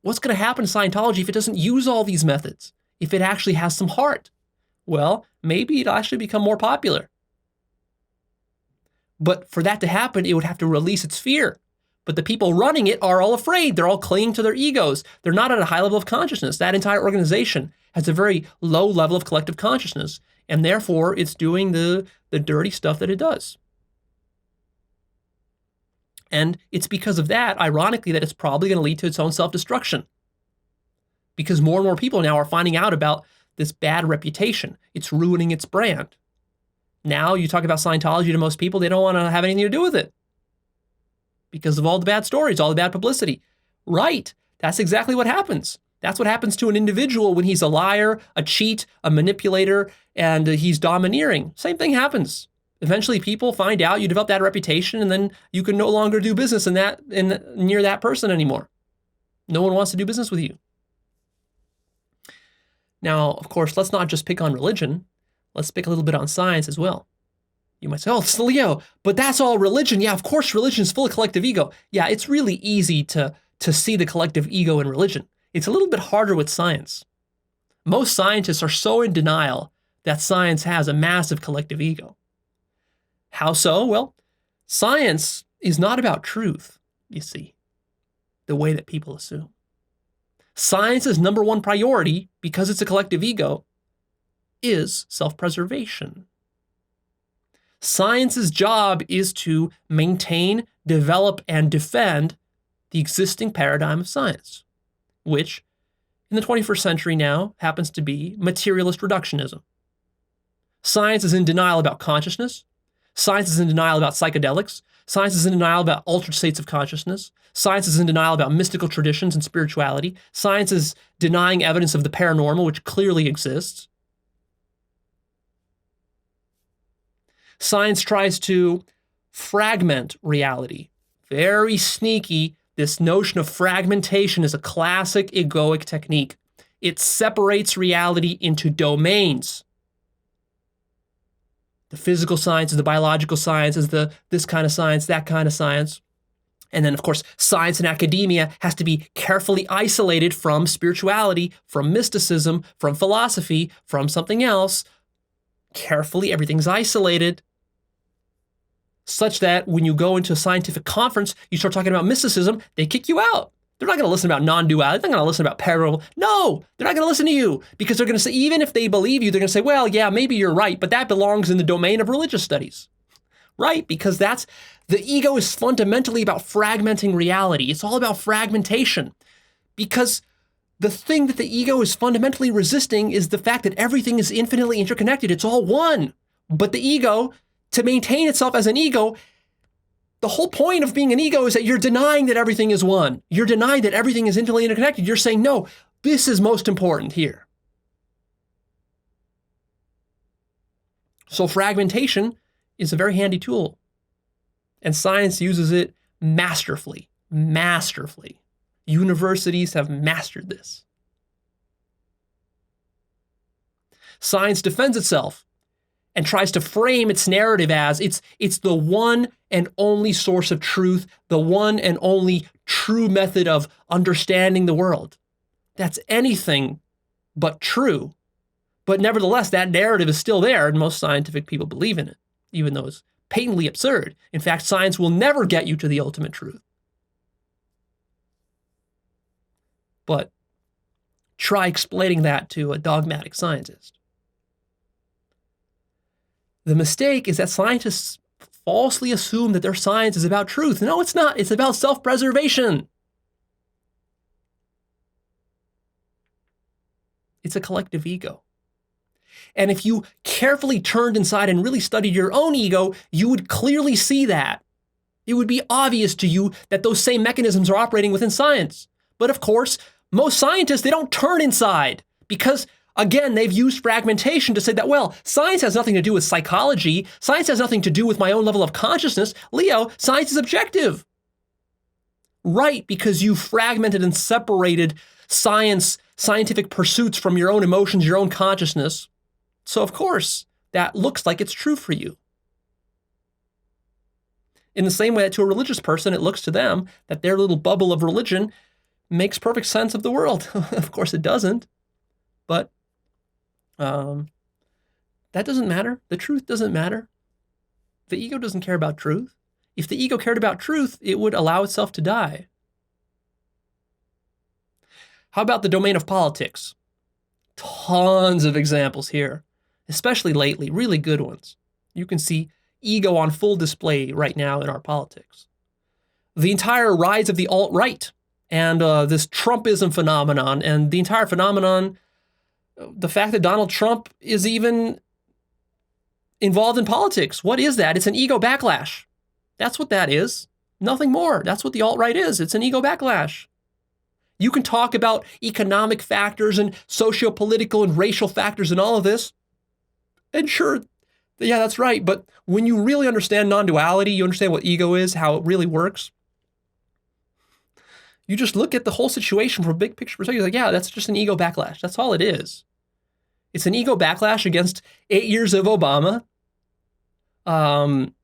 What's going to happen to Scientology if it doesn't use all these methods? If it actually has some heart? Well, maybe it'll actually become more popular. But for that to happen, it would have to release its fear. But the people running it are all afraid. They're all clinging to their egos. They're not at a high level of consciousness. That entire organization has a very low level of collective consciousness. And therefore, it's doing the dirty stuff that it does. And it's because of that, ironically, that it's probably going to lead to its own self-destruction. Because more and more people now are finding out about this bad reputation. It's ruining its brand. Now you talk about Scientology to most people, they don't want to have anything to do with it. Because of all the bad stories, all the bad publicity. Right. That's exactly what happens. That's what happens to an individual when he's a liar, a cheat, a manipulator, and he's domineering. Same thing happens. Eventually people find out, you develop that reputation, and then you can no longer do business near that person anymore. No one wants to do business with you. Now, of course, let's not just pick on religion. Let's pick a little bit on science as well. You might say, Leo, but that's all religion. Yeah, of course, religion is full of collective ego. Yeah, it's really easy to see the collective ego in religion. It's a little bit harder with science. Most scientists are so in denial that science has a massive collective ego. How so? Well, science is not about truth, you see, the way that people assume. Science's number one priority, because it's a collective ego, is self-preservation. Science's job is to maintain, develop, and defend the existing paradigm of science, which in the 21st century now happens to be materialist reductionism. Science is in denial about consciousness. Science is in denial about psychedelics. Science is in denial about altered states of consciousness. Science is in denial about mystical traditions and spirituality. Science is denying evidence of the paranormal, which clearly exists. Science tries to fragment reality. Very sneaky. This notion of fragmentation is a classic egoic technique. It separates reality into domains. The physical sciences, the biological sciences, this kind of science, that kind of science. And then, of course, science and academia has to be carefully isolated from spirituality, from mysticism, from philosophy, from something else. Carefully, everything's isolated, such that when you go into a scientific conference, you start talking about mysticism, they kick you out. They're not going to listen about non-duality. They're not going to listen about parallel. No, they're not going to listen to you, because they're going to say, even if they believe you, they're going to say, well, yeah, maybe you're right, but that belongs in the domain of religious studies. Right? Because the ego is fundamentally about fragmenting reality. It's all about fragmentation. Because the thing that the ego is fundamentally resisting is the fact that everything is infinitely interconnected. It's all one. But the ego, to maintain itself as an ego, the whole point of being an ego is that you're denying that everything is one. You're denying that everything is infinitely interconnected. You're saying, no, this is most important here. So fragmentation is a very handy tool. And science uses it masterfully. Masterfully. Universities have mastered this. Science defends itself and tries to frame its narrative as it's the one and only source of truth, the one and only true method of understanding the world. That's anything but true. But nevertheless, that narrative is still there, and most scientific people believe in it, even though it's patently absurd. In fact, science will never get you to the ultimate truth. But try explaining that to a dogmatic scientist. The mistake is that scientists falsely assume that their science is about truth. No, it's not. It's about self-preservation. It's a collective ego. And if you carefully turned inside and really studied your own ego, you would clearly see that. It would be obvious to you that those same mechanisms are operating within science. But of course, most scientists, they don't turn inside because, again, they've used fragmentation to say that, well, science has nothing to do with psychology. Science has nothing to do with my own level of consciousness. Leo, science is objective. Right, because you fragmented and separated scientific pursuits from your own emotions, your own consciousness. So, of course, that looks like it's true for you. In the same way that to a religious person, it looks to them that their little bubble of religion makes perfect sense of the world. Of course, it doesn't. But that doesn't matter. The truth doesn't matter. The ego doesn't care about truth. If the ego cared about truth, it would allow itself to die. How about the domain of politics? Tons of examples here, especially lately, really good ones. You can see ego on full display right now in our politics. The entire rise of the alt-right and this Trumpism phenomenon, and the entire phenomenon, the fact that Donald Trump is even involved in politics. What is that? It's an ego backlash. That's what that is. Nothing more. That's what the alt-right is. It's an ego backlash. You can talk about economic factors and socio-political and racial factors and all of this. And sure, yeah, that's right. But when you really understand non-duality, you understand what ego is, how it really works. You just look at the whole situation from a big picture perspective. You're like, yeah, that's just an ego backlash. That's all it is. It's an ego backlash against 8 years of Obama. And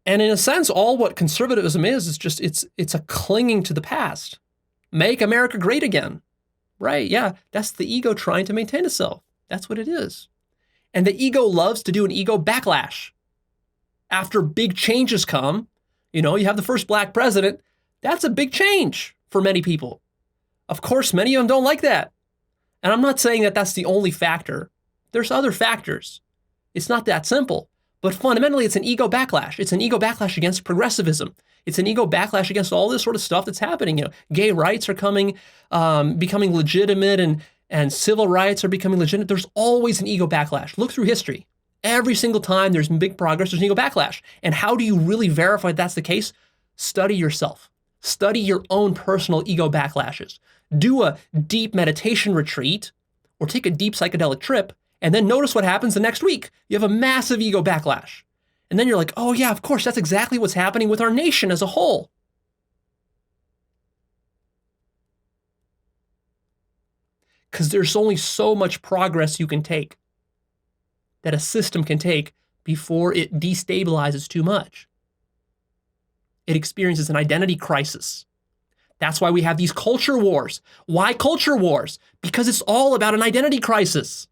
in a sense, all what conservatism is just, it's a clinging to the past. Make America great again. Right, yeah, that's the ego trying to maintain itself. That's what it is. And the ego loves to do an ego backlash. After big changes come, you have the first black president, that's a big change for many people. Of course, many of them don't like that. And I'm not saying that that's the only factor. There's other factors. It's not that simple. But fundamentally, it's an ego backlash. It's an ego backlash against progressivism. It's an ego backlash against all this sort of stuff that's happening. Gay rights are becoming legitimate, and civil rights are becoming legitimate. There's always an ego backlash. Look through history. Every single time there's big progress, there's an ego backlash. And how do you really verify that's the case? Study yourself. Study your own personal ego backlashes. Do a deep meditation retreat or take a deep psychedelic trip, and then notice what happens the next week. You have a massive ego backlash. And then you're like, oh yeah, of course, that's exactly what's happening with our nation as a whole. because there's only so much progress you can take, that a system can take before it destabilizes too much. It experiences an identity crisis. That's why we have these culture wars. Why culture wars? Because it's all about an identity crisis.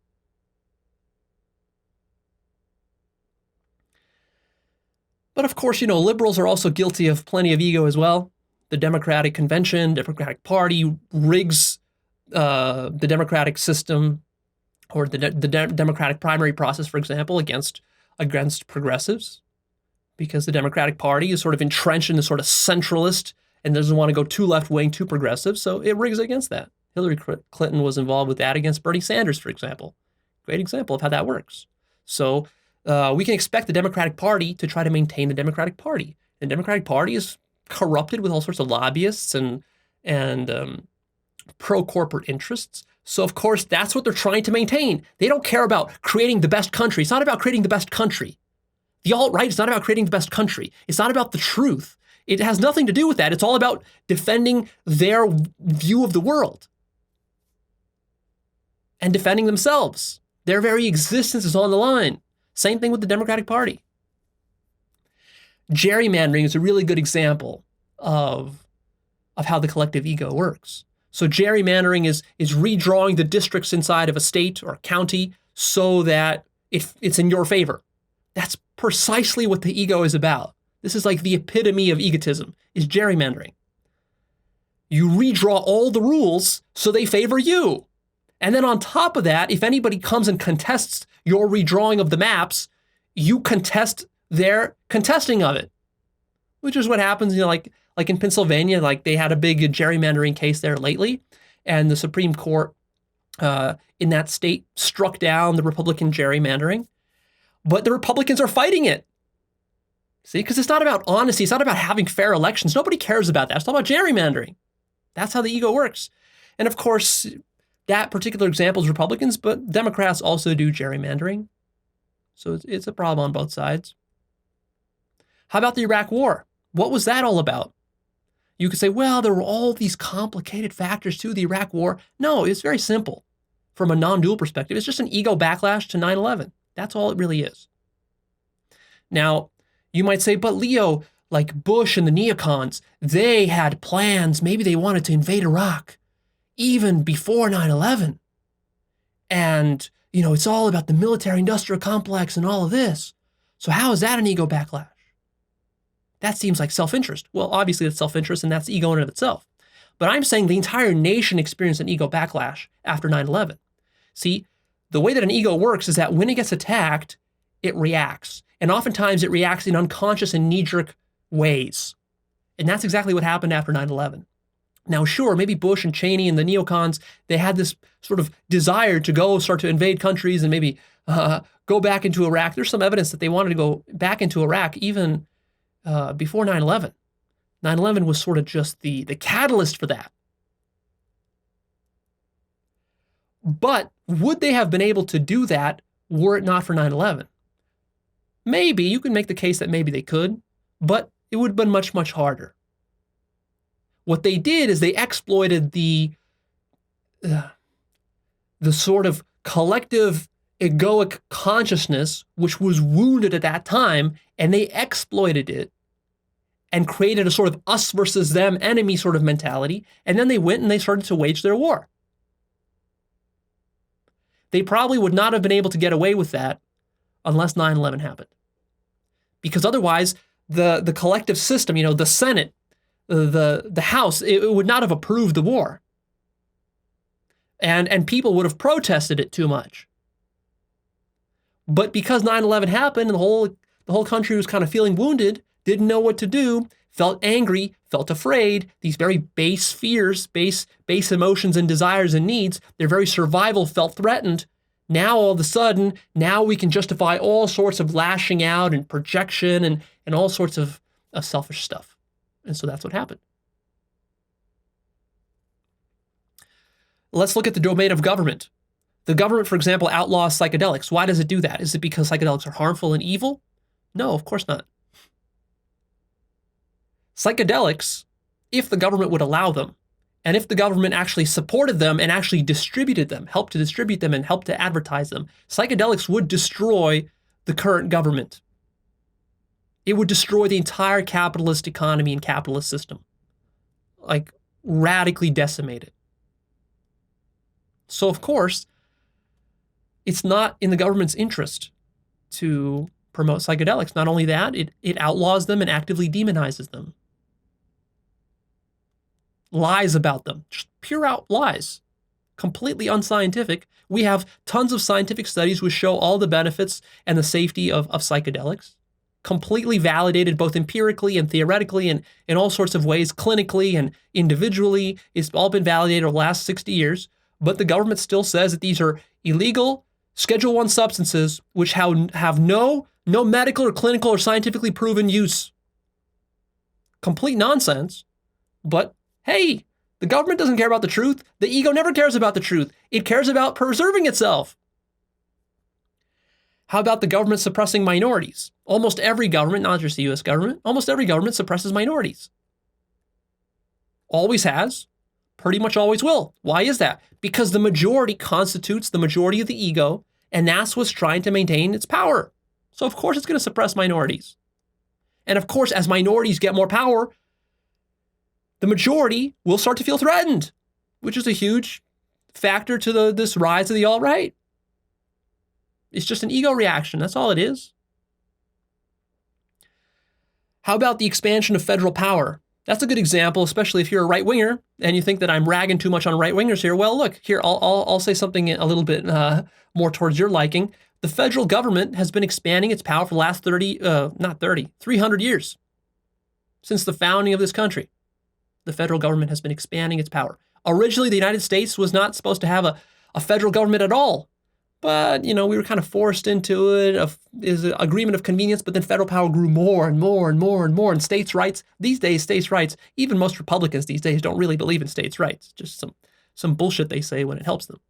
But of course, liberals are also guilty of plenty of ego as well. The Democratic Convention, Democratic Party rigs the democratic system, or the democratic primary process, for example, against progressives, because the Democratic Party is sort of entrenched in the sort of centralist and doesn't want to go too left-wing, too progressive, so it rigs against that. Hillary Clinton was involved with that against Bernie Sanders, for example. Great example of how that works. So we can expect the Democratic Party to try to maintain the Democratic Party. The Democratic Party is corrupted with all sorts of lobbyists and pro-corporate interests. So, of course, that's what they're trying to maintain. They don't care about creating the best country. It's not about creating the best country. The alt-right is not about creating the best country. It's not about the truth. It has nothing to do with that. It's all about defending their view of the world and defending themselves. Their very existence is on the line. Same thing with the Democratic Party. Gerrymandering is a really good example of how the collective ego works. So gerrymandering is redrawing the districts inside of a state or county so that it's in your favor. That's precisely what the ego is about. This is like the epitome of egotism, is gerrymandering. You redraw all the rules so they favor you. And then on top of that, if anybody comes and contests your redrawing of the maps, you contest their contesting of it, which is what happens, like in Pennsylvania, like they had a big gerrymandering case there lately, and the Supreme Court in that state struck down the Republican gerrymandering, but the Republicans are fighting it. See, because it's not about honesty. It's not about having fair elections. Nobody cares about that. It's all about gerrymandering. That's how the ego works. And of course, that particular example is Republicans, but Democrats also do gerrymandering. So it's a problem on both sides. How about the Iraq War? What was that all about? You could say, well, there were all these complicated factors to the Iraq War. No, it's very simple. From a non-dual perspective, it's just an ego backlash to 9/11. That's all it really is. Now, you might say, but Leo, like Bush and the neocons, they had plans. Maybe they wanted to invade Iraq even before 9/11. And, it's all about the military-industrial complex and all of this. So how is that an ego backlash? That seems like self-interest. Well, obviously it's self-interest and that's ego in and of itself. But I'm saying the entire nation experienced an ego backlash after 9/11. See, the way that an ego works is that when it gets attacked, it reacts. And oftentimes it reacts in unconscious and knee-jerk ways. And that's exactly what happened after 9/11. Now, sure, maybe Bush and Cheney and the neocons, they had this sort of desire to go start to invade countries and maybe go back into Iraq. There's some evidence that they wanted to go back into Iraq even before 9/11. 9/11 was sort of just the catalyst for that. But would they have been able to do that were it not for 9/11? Maybe. You can make the case that maybe they could, but it would have been much, much harder. What they did is they exploited the sort of collective egoic consciousness, which was wounded at that time, and they exploited it and created a sort of us versus them enemy sort of mentality. And then they went and they started to wage their war. They probably would not have been able to get away with that unless 9/11 happened. Because otherwise, the collective system, the Senate, the House, it would not have approved the war. And people would have protested it too much. But because 9/11 happened and the whole country was kind of feeling wounded, didn't know what to do, felt angry, felt afraid, these very base fears, base emotions and desires and needs, their very survival felt threatened. Now, all of a sudden, now we can justify all sorts of lashing out and projection and all sorts of selfish stuff. And so that's what happened. Let's look at the domain of government. The government, for example, outlaws psychedelics. Why does it do that? Is it because psychedelics are harmful and evil? No, of course not. Psychedelics, if the government would allow them, And if the government actually supported them and actually distributed them, helped to distribute them and helped to advertise them, psychedelics would destroy the current government. It would destroy the entire capitalist economy and capitalist system. Like, radically decimate it. So, of course, it's not in the government's interest to promote psychedelics. Not only that, it outlaws them and actively demonizes them. Lies about them, just pure out lies, completely unscientific. We have tons of scientific studies which show all the benefits and the safety of psychedelics, completely validated both empirically and theoretically and in all sorts of ways, clinically and individually. It's all been validated over the last 60 years, but the government still says that these are illegal Schedule I substances which have no medical or clinical or scientifically proven use. Complete nonsense, but hey, the government doesn't care about the truth. The ego never cares about the truth. It cares about preserving itself. How about the government suppressing minorities? Almost every government, not just the US government, almost every government suppresses minorities. Always has, pretty much always will. Why is that? Because the majority constitutes the majority of the ego, and that's what's trying to maintain its power. So of course it's going to suppress minorities. And of course, as minorities get more power, the majority will start to feel threatened, which is a huge factor to this rise of the alt-right. It's just an ego reaction. That's all it is. How about the expansion of federal power? That's a good example, especially if you're a right-winger and you think that I'm ragging too much on right-wingers here. Well, look, here, I'll say something a little bit more towards your liking. The federal government has been expanding its power for the last 300 years. Since the founding of this country, the federal government has been expanding its power. Originally, the United States was not supposed to have a federal government at all. But, we were kind of forced into it. Is an agreement of convenience, but then federal power grew more and more and more and more. And states' rights, these days, states' rights, even most Republicans these days don't really believe in states' rights. Just some bullshit they say when it helps them.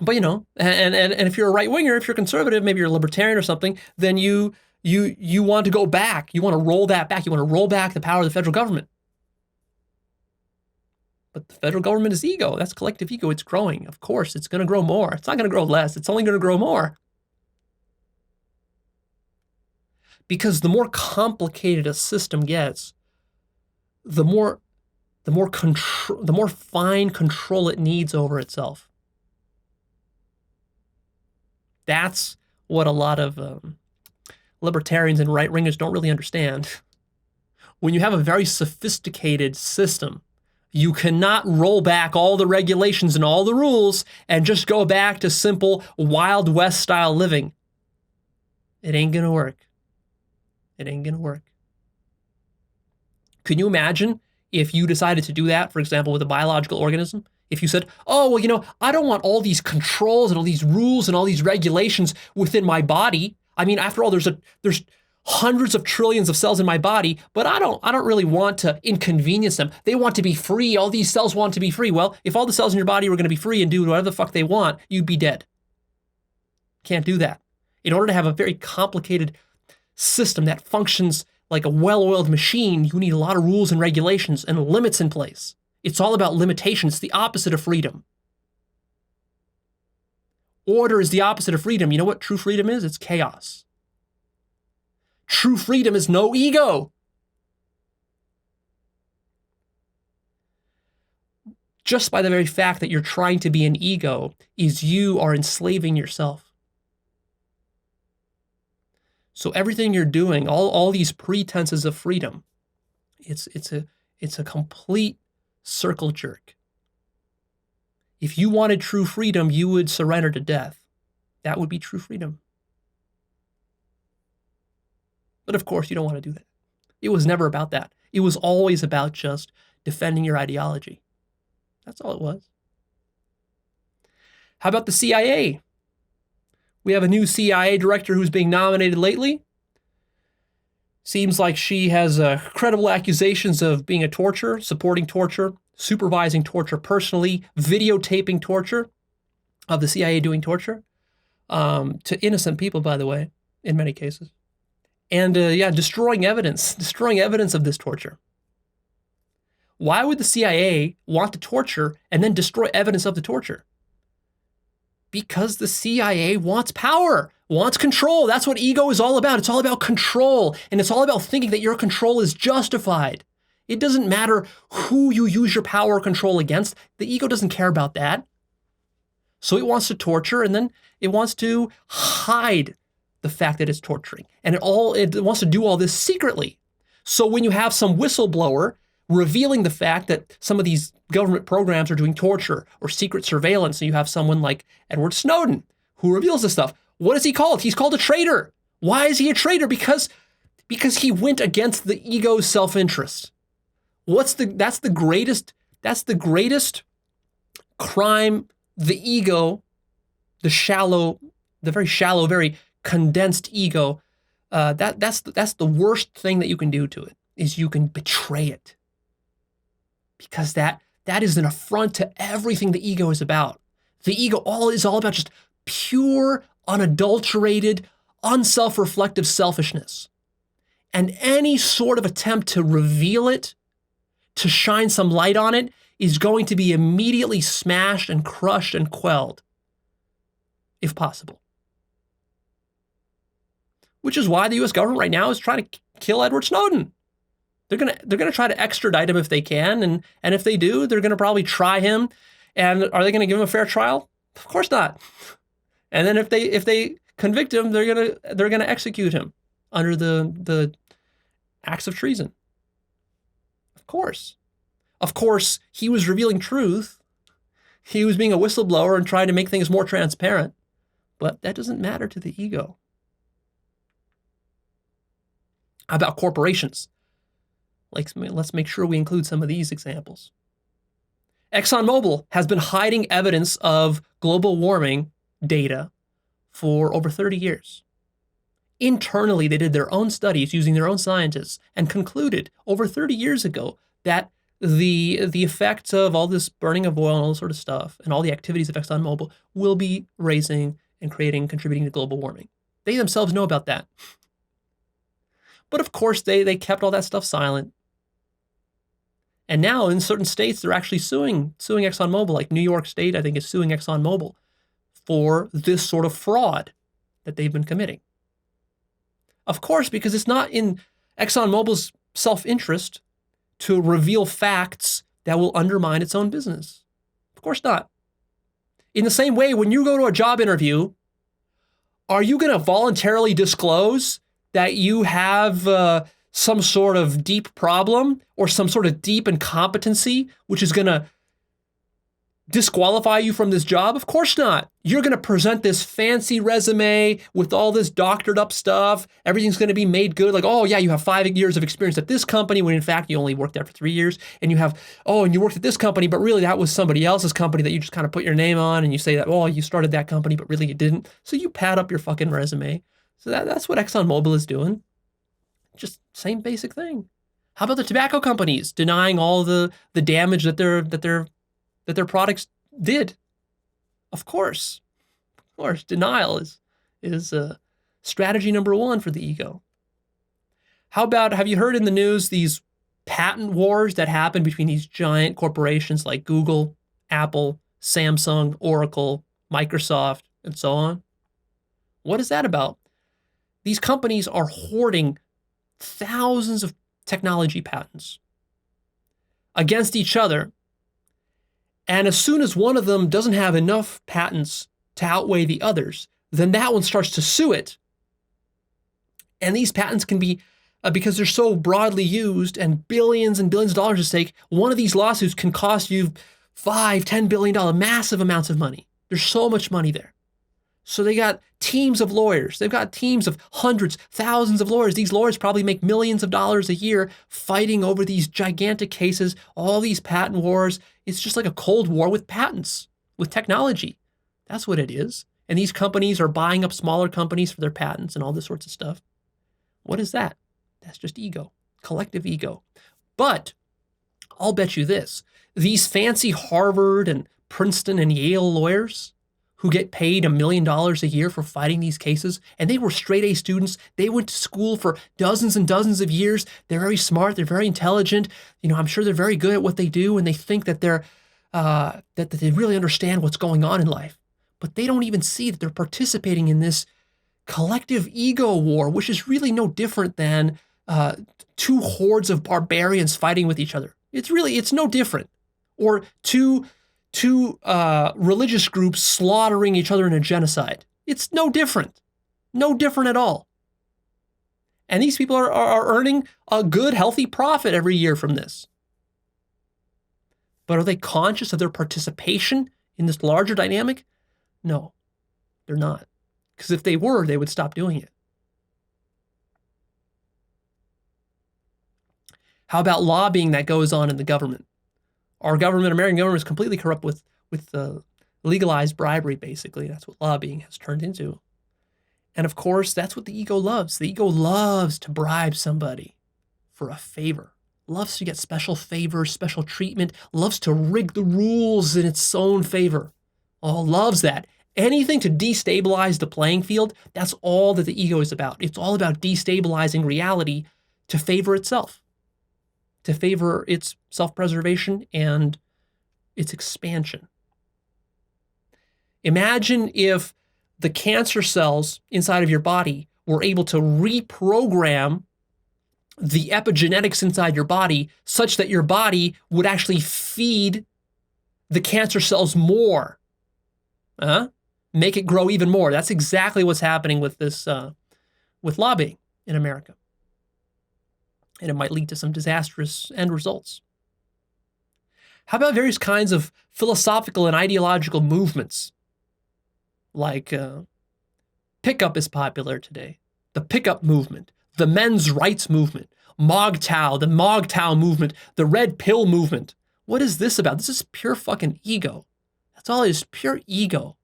But, and if you're a right-winger, if you're conservative, maybe you're a libertarian or something, then you want to go back. You want to roll that back. You want to roll back the power of the federal government. But the federal government is ego. That's collective ego. It's growing. Of course, it's going to grow more. It's not going to grow less. It's only going to grow more. Because the more complicated a system gets, the more fine control it needs over itself. That's what a lot of libertarians and right-wingers don't really understand. When you have a very sophisticated system, you cannot roll back all the regulations and all the rules and just go back to simple Wild West style living. It ain't gonna work. It ain't gonna work. Can you imagine if you decided to do that, for example, with a biological organism? If you said, oh, well, I don't want all these controls and all these rules and all these regulations within my body. I mean, after all, there's hundreds of trillions of cells in my body, but I don't really want to inconvenience them. They want to be free. All these cells want to be free. Well, if all the cells in your body were going to be free and do whatever the fuck they want, you'd be dead. Can't do that. In order to have a very complicated system that functions like a well-oiled machine, you need a lot of rules and regulations and limits in place. It's all about limitation. It's the opposite of freedom. Order is the opposite of freedom. You know what true freedom is? It's chaos. True freedom is no ego. Just by the very fact that you're trying to be an ego is you are enslaving yourself. So everything you're doing, all these pretenses of freedom, it's a complete circle jerk. If you wanted true freedom, you would surrender to death. That would be true freedom. But of course, you don't want to do that. It was never about that. It was always about just defending your ideology. That's all it was. How about the CIA? We have a new CIA director who's being nominated lately. Seems like she has credible accusations of being a torturer, supporting torture, supervising torture personally, videotaping torture, of the CIA doing torture, to innocent people, by the way, in many cases. And destroying evidence of this torture. Why would the CIA want to torture and then destroy evidence of the torture? Because the CIA wants power, wants control. That's what ego is all about. It's all about control, and it's all about thinking that your control is justified. It doesn't matter who you use your power or control against. The ego doesn't care about that. So it wants to torture, and then it wants to hide the fact that it's torturing. And it wants to do all this secretly. So when you have some whistleblower revealing the fact that some of these government programs are doing torture or secret surveillance, and you have someone like Edward Snowden who reveals this stuff, what is he called? He's called a traitor. Why is he a traitor? Because he went against the ego's self-interest. That's the greatest crime the ego, the very shallow, very condensed ego, that's the worst thing that you can do to it, is you can betray it. Because that is an affront to everything the ego is about. The ego is all about just pure, unadulterated, unself-reflective selfishness. And any sort of attempt to reveal it, to shine some light on it, is going to be immediately smashed and crushed and quelled, if possible. Which is why the U.S. government right now is trying to kill Edward Snowden. They're gonna try to extradite him if they can, and if they do, they're gonna probably try him. And are they gonna give him a fair trial? Of course not. And then if they convict him, they're gonna execute him under the acts of treason. Of course, he was revealing truth. He was being a whistleblower and trying to make things more transparent. But that doesn't matter to the ego. How about corporations? Let's make sure we include some of these examples. ExxonMobil has been hiding evidence of global warming data for over 30 years. Internally, they did their own studies using their own scientists and concluded over 30 years ago that the effects of all this burning of oil and all this sort of stuff and all the activities of ExxonMobil will be raising and contributing to global warming. They themselves know about that. But of course, they kept all that stuff silent. And now in certain states, they're actually suing ExxonMobil, like New York State, I think, is suing ExxonMobil for this sort of fraud that they've been committing. Of course, because it's not in ExxonMobil's self-interest to reveal facts that will undermine its own business. Of course not. In the same way, when you go to a job interview, are you going to voluntarily disclose that you have some sort of deep problem or some sort of deep incompetency, which is going to disqualify you from this job? Of course not. You're going to present this fancy resume with all this doctored up stuff. Everything's going to be made good. Like, oh yeah, you have 5 years of experience at this company when in fact you only worked there for 3 years. And you worked at this company, but really that was somebody else's company that you just kind of put your name on, and you say that, oh, you started that company, but really you didn't. So you pad up your fucking resume. So that's what ExxonMobil is doing. Just same basic thing. How about the tobacco companies denying all the damage that their products did? Of course, denial is strategy number one for the ego. How about, have you heard in the news these patent wars that happen between these giant corporations like Google, Apple, Samsung, Oracle, Microsoft, and so on? What is that about? These companies are hoarding thousands of technology patents against each other. And as soon as one of them doesn't have enough patents to outweigh the others, then that one starts to sue it. And these patents can be, because they're so broadly used and billions of dollars at stake, one of these lawsuits can cost you $5-10 billion, massive amounts of money. There's so much money there. So they got teams of lawyers. They've got teams of hundreds, thousands of lawyers. These lawyers probably make millions of dollars a year fighting over these gigantic cases, all these patent wars. It's just like a cold war with patents, with technology. That's what it is. And these companies are buying up smaller companies for their patents and all this sorts of stuff. What is that? That's just ego, collective ego. But I'll bet you this, these fancy Harvard and Princeton and Yale lawyers who get paid $1 million a year for fighting these cases, and they were straight A students. They went to school for dozens and dozens of years. They're very smart. They're very intelligent. I'm sure they're very good at what they do, and they think that that they really understand what's going on in life. But they don't even see that they're participating in this collective ego war, which is really no different than two hordes of barbarians fighting with each other. It's no different. Or two religious groups slaughtering each other in a genocide. It's no different. No different at all. And these people are earning a good, healthy profit every year from this. But are they conscious of their participation in this larger dynamic? No, they're not. Because if they were, they would stop doing it. How about lobbying that goes on in the government? Our government, American government, is completely corrupt with legalized bribery, basically. That's what lobbying has turned into. And of course, that's what the ego loves. The ego loves to bribe somebody for a favor, loves to get special favors, special treatment, loves to rig the rules in its own favor. Oh, loves that. Anything to destabilize the playing field, that's all that the ego is about. It's all about destabilizing reality to favor itself, to favor its self-preservation and its expansion. Imagine if the cancer cells inside of your body were able to reprogram the epigenetics inside your body such that your body would actually feed the cancer cells more. Make it grow even more. That's exactly what's happening with this, with lobbying in America. And it might lead to some disastrous end results. How about various kinds of philosophical and ideological movements? Like pickup is popular today. The pickup movement, the men's rights movement, MGTOW, the MGTOW movement, the red pill movement. What is this about? This is pure fucking ego. That's all it is, pure ego.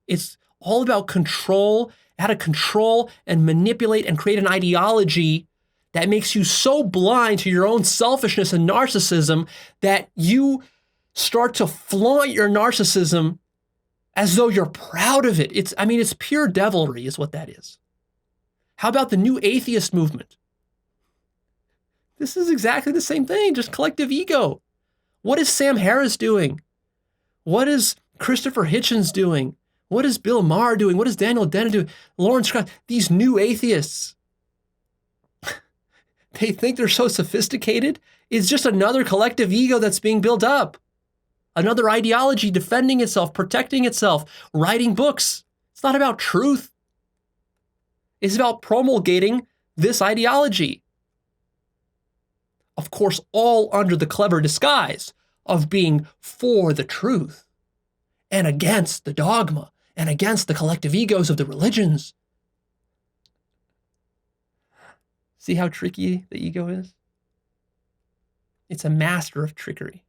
It's all about control, how to control and manipulate and create an ideology that makes you so blind to your own selfishness and narcissism that you start to flaunt your narcissism as though you're proud of it. It's pure devilry is what that is. How about the new atheist movement? This is exactly the same thing, just collective ego. What is Sam Harris doing? What is Christopher Hitchens doing? What is Bill Maher doing? What is Daniel Dennett doing? Lawrence Krauss, these new atheists. They think they're so sophisticated. It's just another collective ego that's being built up. Another ideology defending itself, protecting itself, writing books. It's not about truth. It's about promulgating this ideology. Of course, all under the clever disguise of being for the truth and against the dogma and against the collective egos of the religions. See how tricky the ego is? It's a master of trickery.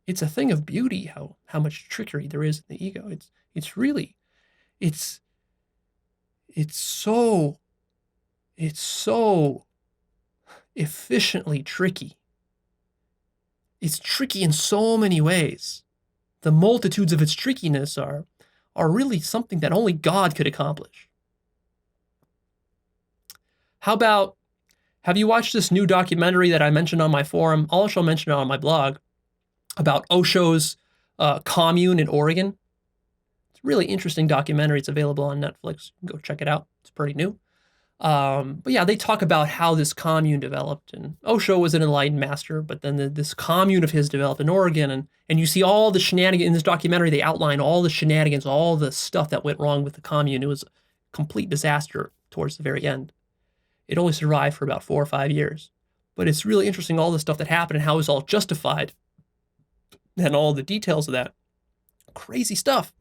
It's a thing of beauty how much trickery there is in the ego. It's so efficiently tricky. It's tricky in so many ways. The multitudes of its trickiness are really something that only God could accomplish. How about, have you watched this new documentary that I mentioned on my forum? I'll also mention it on my blog about Osho's Commune in Oregon. It's a really interesting documentary. It's available on Netflix. Go check it out. It's pretty new. But yeah, they talk about how this commune developed, and Osho was an enlightened master, but then this commune of his developed in Oregon, and you see all the shenanigans in this documentary. They outline all the shenanigans, all the stuff that went wrong with the commune. It was a complete disaster towards the very end. It only survived for about 4 or 5 years, but it's really interesting all the stuff that happened and how it was all justified, and all the details of that. Crazy stuff.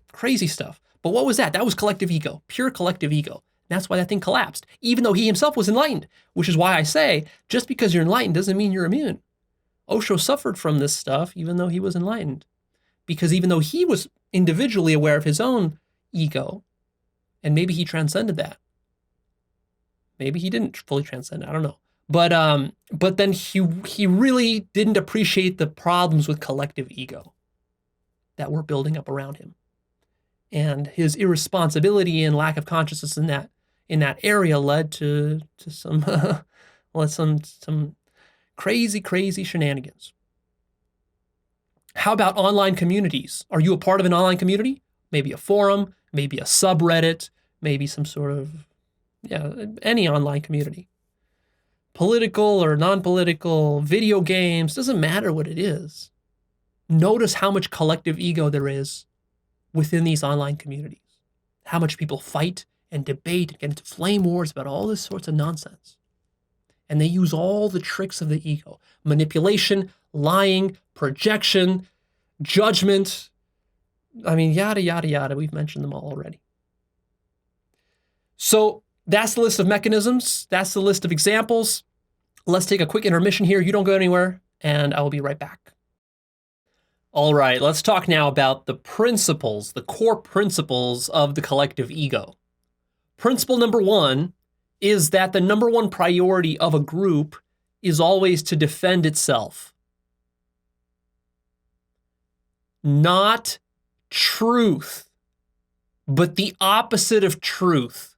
But what was that? That was collective ego, pure collective ego. That's why that thing collapsed, even though he himself was enlightened, which is why I say, just because you're enlightened doesn't mean you're immune. Osho suffered from this stuff, even though he was enlightened, because even though he was individually aware of his own ego, and maybe he transcended that. Maybe he didn't fully transcend it, I don't know. But then he really didn't appreciate the problems with collective ego. that we're building up around him. And his irresponsibility and lack of consciousness in that area led to some some crazy shenanigans. How about online communities? Are you a part of an online community? Maybe a forum, maybe a subreddit, maybe some sort of, any online community. Political or non-political, video games, doesn't matter what it is. Notice how much collective ego there is within these online communities. How much people fight and debate and get into flame wars about all this sorts of nonsense. And they use all the tricks of the ego. Manipulation, lying, projection, judgment. I mean, yada, yada, yada. We've mentioned them all already. So that's the list of mechanisms. That's the list of examples. Let's take a quick intermission here. You don't go anywhere, and I will be right back. All right, let's talk now about the principles, the core principles of the collective ego. Principle number 1 is that the number one priority of a group is always to defend itself. Not truth, but the opposite of truth.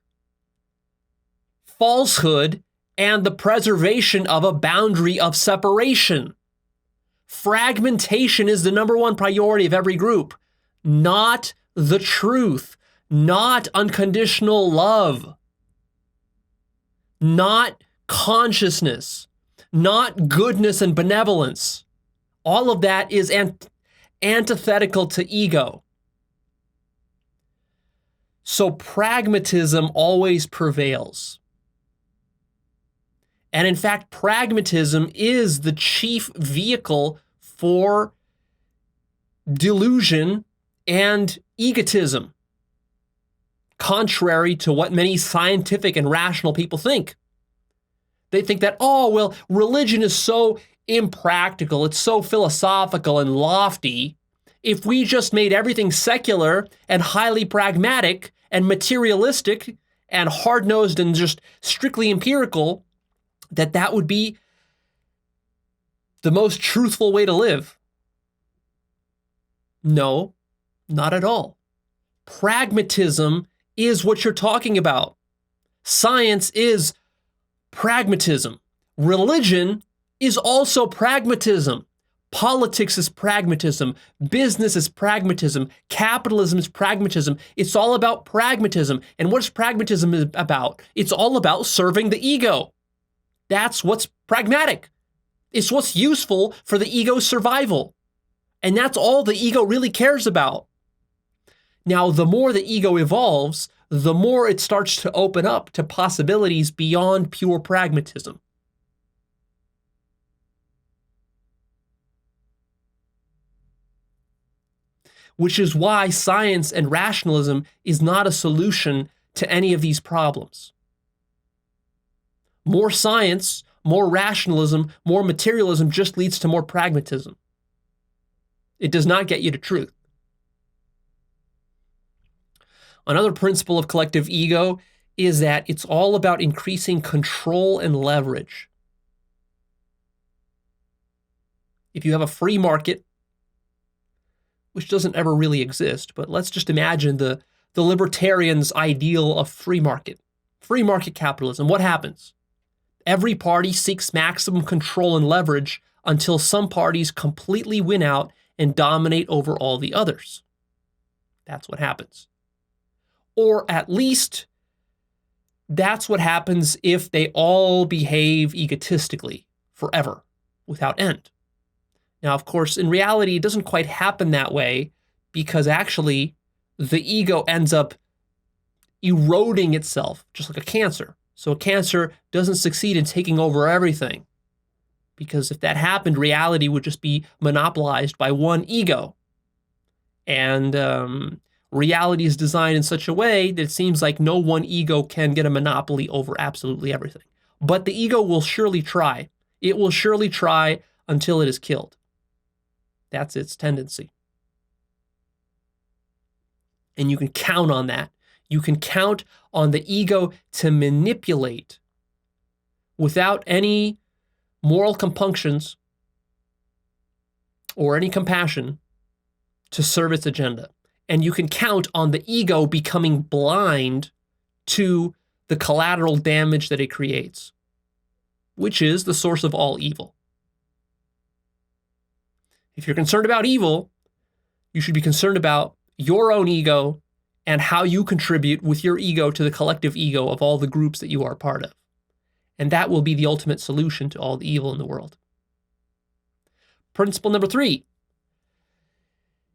Falsehood and the preservation of a boundary of separation. Fragmentation is the number one priority of every group, not the truth, not unconditional love, not consciousness, not goodness and benevolence. All of that is antithetical to ego. So pragmatism always prevails. And in fact, pragmatism is the chief vehicle for delusion and egotism, contrary to what many scientific and rational people think. They think that, religion is so impractical, it's so philosophical and lofty. If we just made everything secular and highly pragmatic and materialistic and hard-nosed and just strictly empirical, that would be the most truthful way to live. No, not at all. Pragmatism is what you're talking about. Science is pragmatism. Religion is also pragmatism. Politics is pragmatism. Business is pragmatism. Capitalism is pragmatism. It's all about pragmatism. And what is pragmatism about? It's all about serving the ego. That's what's pragmatic. It's what's useful for the ego's survival. And that's all the ego really cares about. Now, the more the ego evolves, the more it starts to open up to possibilities beyond pure pragmatism. Which is why science and rationalism is not a solution to any of these problems. More science, more rationalism, more materialism just leads to more pragmatism. It does not get you to truth. Another principle of collective ego is that it's all about increasing control and leverage. If you have a free market, which doesn't ever really exist, but let's just imagine the libertarians' ideal of free market capitalism. What happens? Every party seeks maximum control and leverage until some parties completely win out and dominate over all the others. That's what happens. Or at least that's what happens if they all behave egotistically forever, without end. Now, of course, in reality, it doesn't quite happen that way because actually the ego ends up eroding itself, just like a cancer. So a cancer doesn't succeed in taking over everything, because if that happened, reality would just be monopolized by one ego. And reality is designed in such a way that it seems like no one ego can get a monopoly over absolutely everything. But the ego will surely try. It will surely try until it is killed. That's its tendency. And you can count on that. You can count on the ego to manipulate without any moral compunctions or any compassion to serve its agenda. And you can count on the ego becoming blind to the collateral damage that it creates, which is the source of all evil. If you're concerned about evil, you should be concerned about your own ego and how you contribute with your ego to the collective ego of all the groups that you are a part of. And that will be the ultimate solution to all the evil in the world. Principle number 3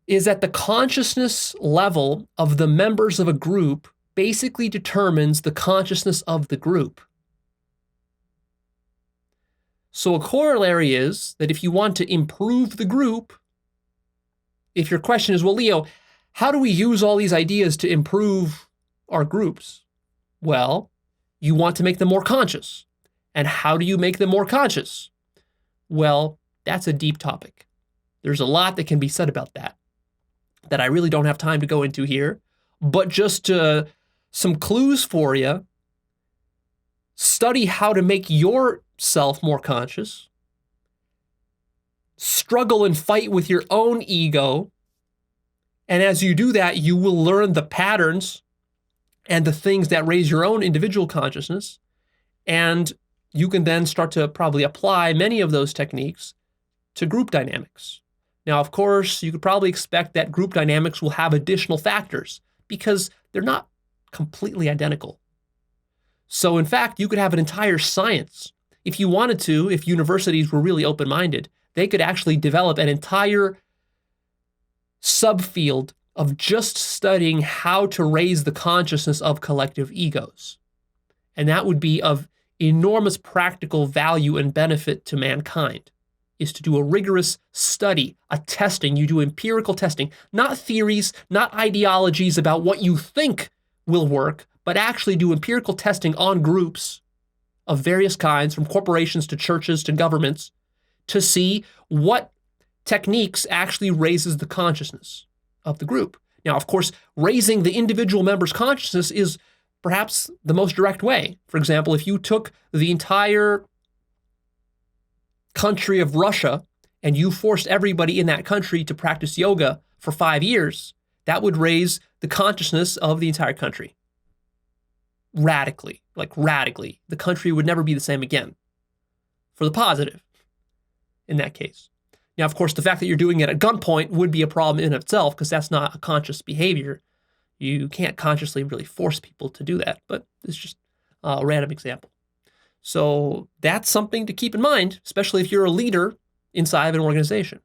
is that the consciousness level of the members of a group basically determines the consciousness of the group. So a corollary is that if you want to improve the group, if your question is, well, Leo, how do we use all these ideas to improve our groups? Well, you want to make them more conscious. And how do you make them more conscious? Well, that's a deep topic. There's a lot that can be said about that I really don't have time to go into here. But just some clues for you. Study how to make yourself more conscious. Struggle and fight with your own ego. And as you do that, you will learn the patterns and the things that raise your own individual consciousness. And you can then start to probably apply many of those techniques to group dynamics. Now, of course, you could probably expect that group dynamics will have additional factors because they're not completely identical. So in fact, you could have an entire science. If you wanted to, if universities were really open-minded, they could actually develop an entire subfield of just studying how to raise the consciousness of collective egos. And that would be of enormous practical value and benefit to mankind, is to do a rigorous study, a testing. You do empirical testing, not theories, not ideologies about what you think will work, but actually do empirical testing on groups of various kinds, from corporations to churches to governments, to see what techniques actually raises the consciousness of the group. Now, of course, raising the individual member's consciousness is perhaps the most direct way. For example, if you took the entire country of Russia and you forced everybody in that country to practice yoga for 5 years, that would raise the consciousness of the entire country. Radically. The country would never be the same again. For the positive, in that case. Now, of course, the fact that you're doing it at gunpoint would be a problem in itself because that's not a conscious behavior. You can't consciously really force people to do that, but it's just a random example. So that's something to keep in mind, especially if you're a leader inside of an organization.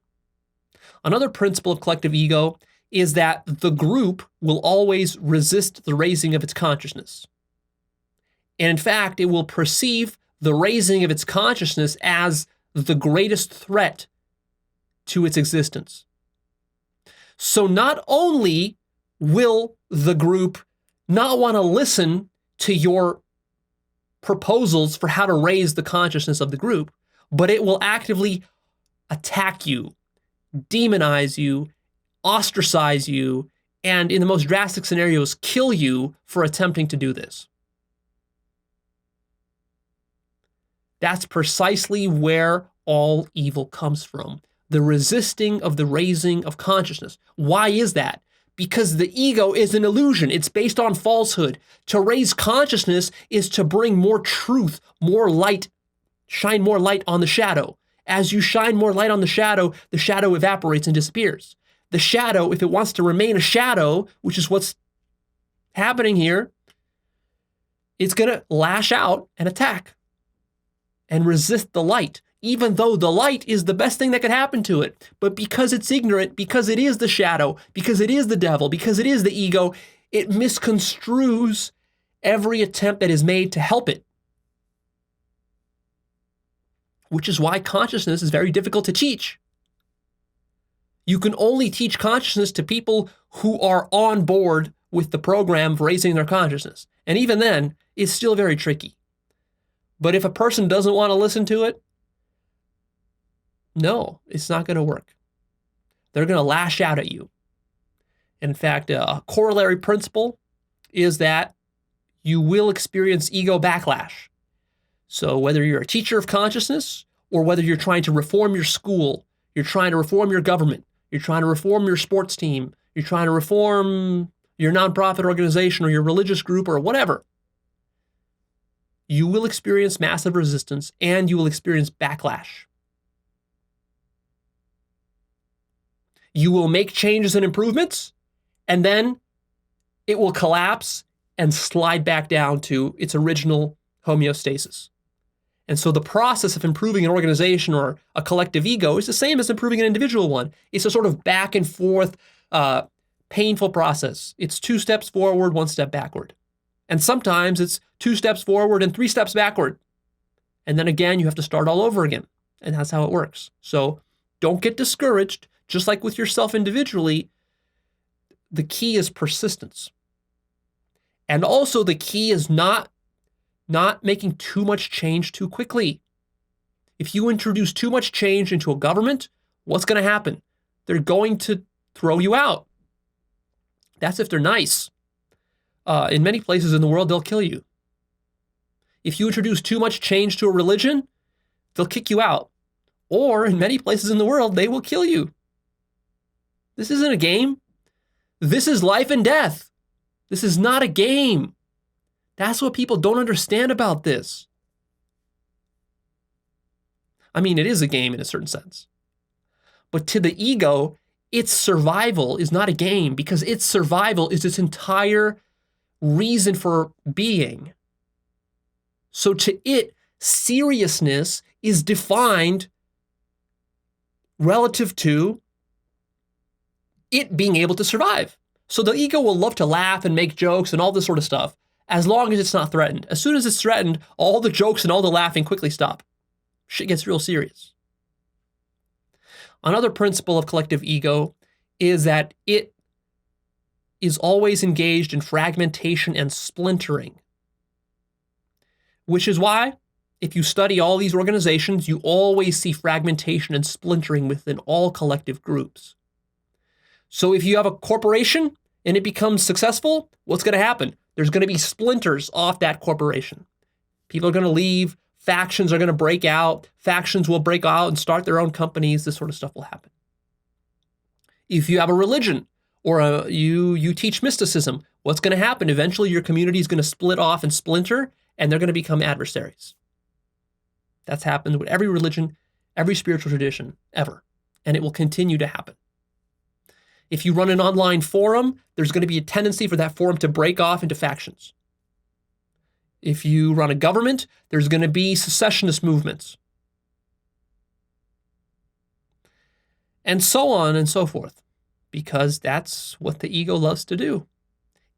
Another principle of collective ego is that the group will always resist the raising of its consciousness. And in fact, it will perceive the raising of its consciousness as the greatest threat to its existence. So not only will the group not want to listen to your proposals for how to raise the consciousness of the group, but it will actively attack you, demonize you, ostracize you, and in the most drastic scenarios, kill you for attempting to do this. That's precisely where all evil comes from. The resisting of the raising of consciousness. Why is that? Because the ego is an illusion. It's based on falsehood. To raise consciousness is to bring more truth, more light, shine more light on the shadow. As you shine more light on the shadow evaporates and disappears. The shadow, if it wants to remain a shadow, which is what's happening here, it's going to lash out and attack and resist the light, even though the light is the best thing that could happen to it. But because it's ignorant, because it is the shadow, because it is the devil, because it is the ego, it misconstrues every attempt that is made to help it. Which is why consciousness is very difficult to teach. You can only teach consciousness to people who are on board with the program of raising their consciousness. And even then, it's still very tricky. But if a person doesn't want to listen to it, no, it's not going to work. They're going to lash out at you. In fact, a corollary principle is that you will experience ego backlash. So whether you're a teacher of consciousness or whether you're trying to reform your school, you're trying to reform your government, you're trying to reform your sports team, you're trying to reform your nonprofit organization or your religious group or whatever, you will experience massive resistance and you will experience backlash. You will make changes and improvements, and then it will collapse and slide back down to its original homeostasis. And so the process of improving an organization or a collective ego is the same as improving an individual one. It's a sort of back and forth, painful process. It's 2 steps forward, 1 step backward. And sometimes it's 2 steps forward and 3 steps backward. And then again, you have to start all over again. And that's how it works. So don't get discouraged. Just like with yourself individually, the key is persistence. And also the key is not making too much change too quickly. If you introduce too much change into a government, what's going to happen? They're going to throw you out. That's if they're nice. In many places in the world, they'll kill you. If you introduce too much change to a religion, they'll kick you out. Or in many places in the world, they will kill you. This isn't a game. This is life and death. This is not a game. That's what people don't understand about this. I mean, it is a game in a certain sense. But to the ego, its survival is not a game because its survival is its entire reason for being. So to it, seriousness is defined relative to it being able to survive. So the ego will love to laugh and make jokes and all this sort of stuff as long as it's not threatened. As soon as it's threatened, all the jokes and all the laughing quickly stop. Shit gets real serious. Another principle of collective ego is that it is always engaged in fragmentation and splintering, which is why if you study all these organizations, you always see fragmentation and splintering within all collective groups. So if you have a corporation and it becomes successful, what's going to happen? There's going to be splinters off that corporation. People are going to leave. Factions are going to break out. Factions will break out and start their own companies. This sort of stuff will happen. If you have a religion or you teach mysticism, what's going to happen? Eventually, your community is going to split off and splinter, and they're going to become adversaries. That's happened with every religion, every spiritual tradition ever, and it will continue to happen. If you run an online forum, there's going to be a tendency for that forum to break off into factions. If you run a government, there's going to be secessionist movements. And so on and so forth, because that's what the ego loves to do.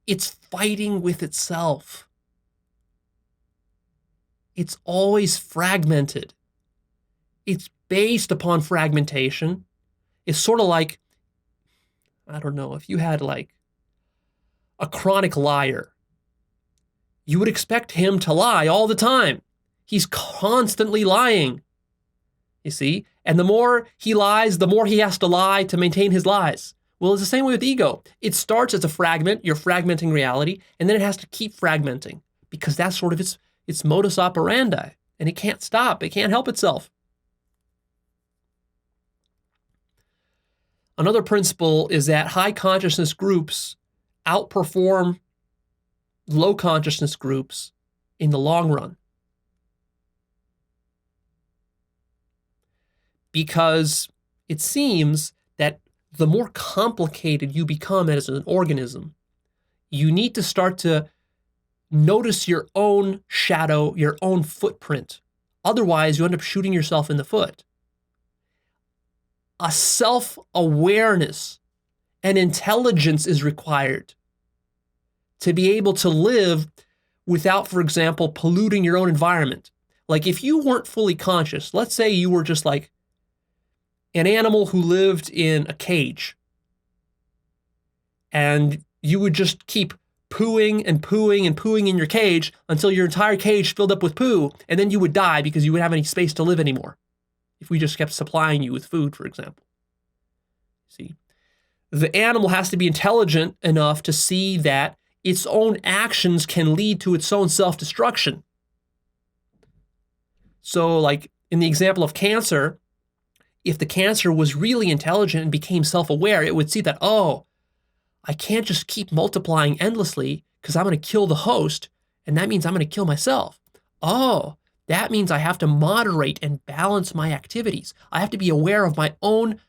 It's fighting with itself. It's always fragmented. It's based upon fragmentation. It's sort of like, I don't know, if you had like a chronic liar, you would expect him to lie all the time. He's constantly lying, you see? And the more he lies, the more he has to lie to maintain his lies. Well, it's the same way with ego. It starts as a fragment, you're fragmenting reality, and then it has to keep fragmenting because that's sort of its modus operandi, and it can't stop. It can't help itself. Another principle is that high consciousness groups outperform low consciousness groups in the long run. Because it seems that the more complicated you become as an organism, you need to start to notice your own shadow, your own footprint. Otherwise, you end up shooting yourself in the foot. A self-awareness and intelligence is required to be able to live without, for example, polluting your own environment. Like if you weren't fully conscious, let's say you were just like an animal who lived in a cage, and you would just keep pooing and pooing and pooing in your cage until your entire cage filled up with poo, and then you would die because you wouldn't have any space to live anymore. If we just kept supplying you with food, for example. See, the animal has to be intelligent enough to see that its own actions can lead to its own self-destruction. So like in the example of cancer, if the cancer was really intelligent and became self-aware, it would see that, oh, I can't just keep multiplying endlessly because I'm going to kill the host, and that means I'm going to kill myself. Oh, that means I have to moderate and balance my activities. I have to be aware of my own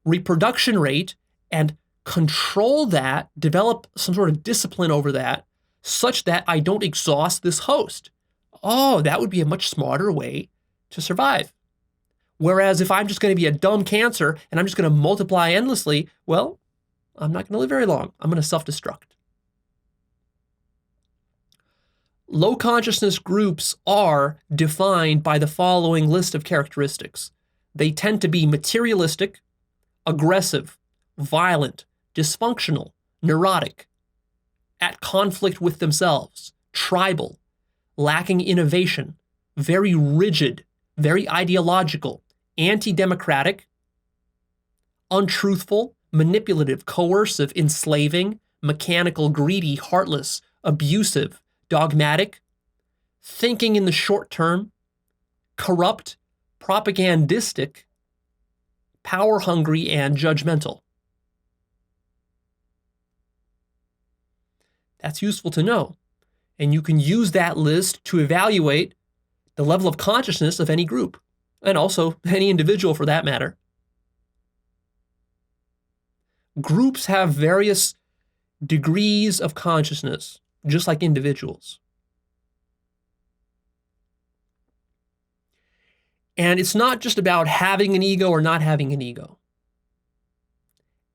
reproduction rate and control that, develop some sort of discipline over that, such that I don't exhaust this host. Oh, that would be a much smarter way to survive. Whereas if I'm just going to be a dumb cancer and I'm just going to multiply endlessly, well, I'm not going to live very long. I'm going to self-destruct. Low consciousness groups are defined by the following list of characteristics. They tend to be materialistic, aggressive, violent, dysfunctional, neurotic, at conflict with themselves, tribal, lacking innovation, very rigid, very ideological, anti-democratic, untruthful, manipulative, coercive, enslaving, mechanical, greedy, heartless, abusive, dogmatic, thinking in the short term, corrupt, propagandistic, power-hungry, and judgmental. That's useful to know. And you can use that list to evaluate the level of consciousness of any group, and also any individual for that matter. Groups have various degrees of consciousness, just like individuals. And it's not just about having an ego or not having an ego.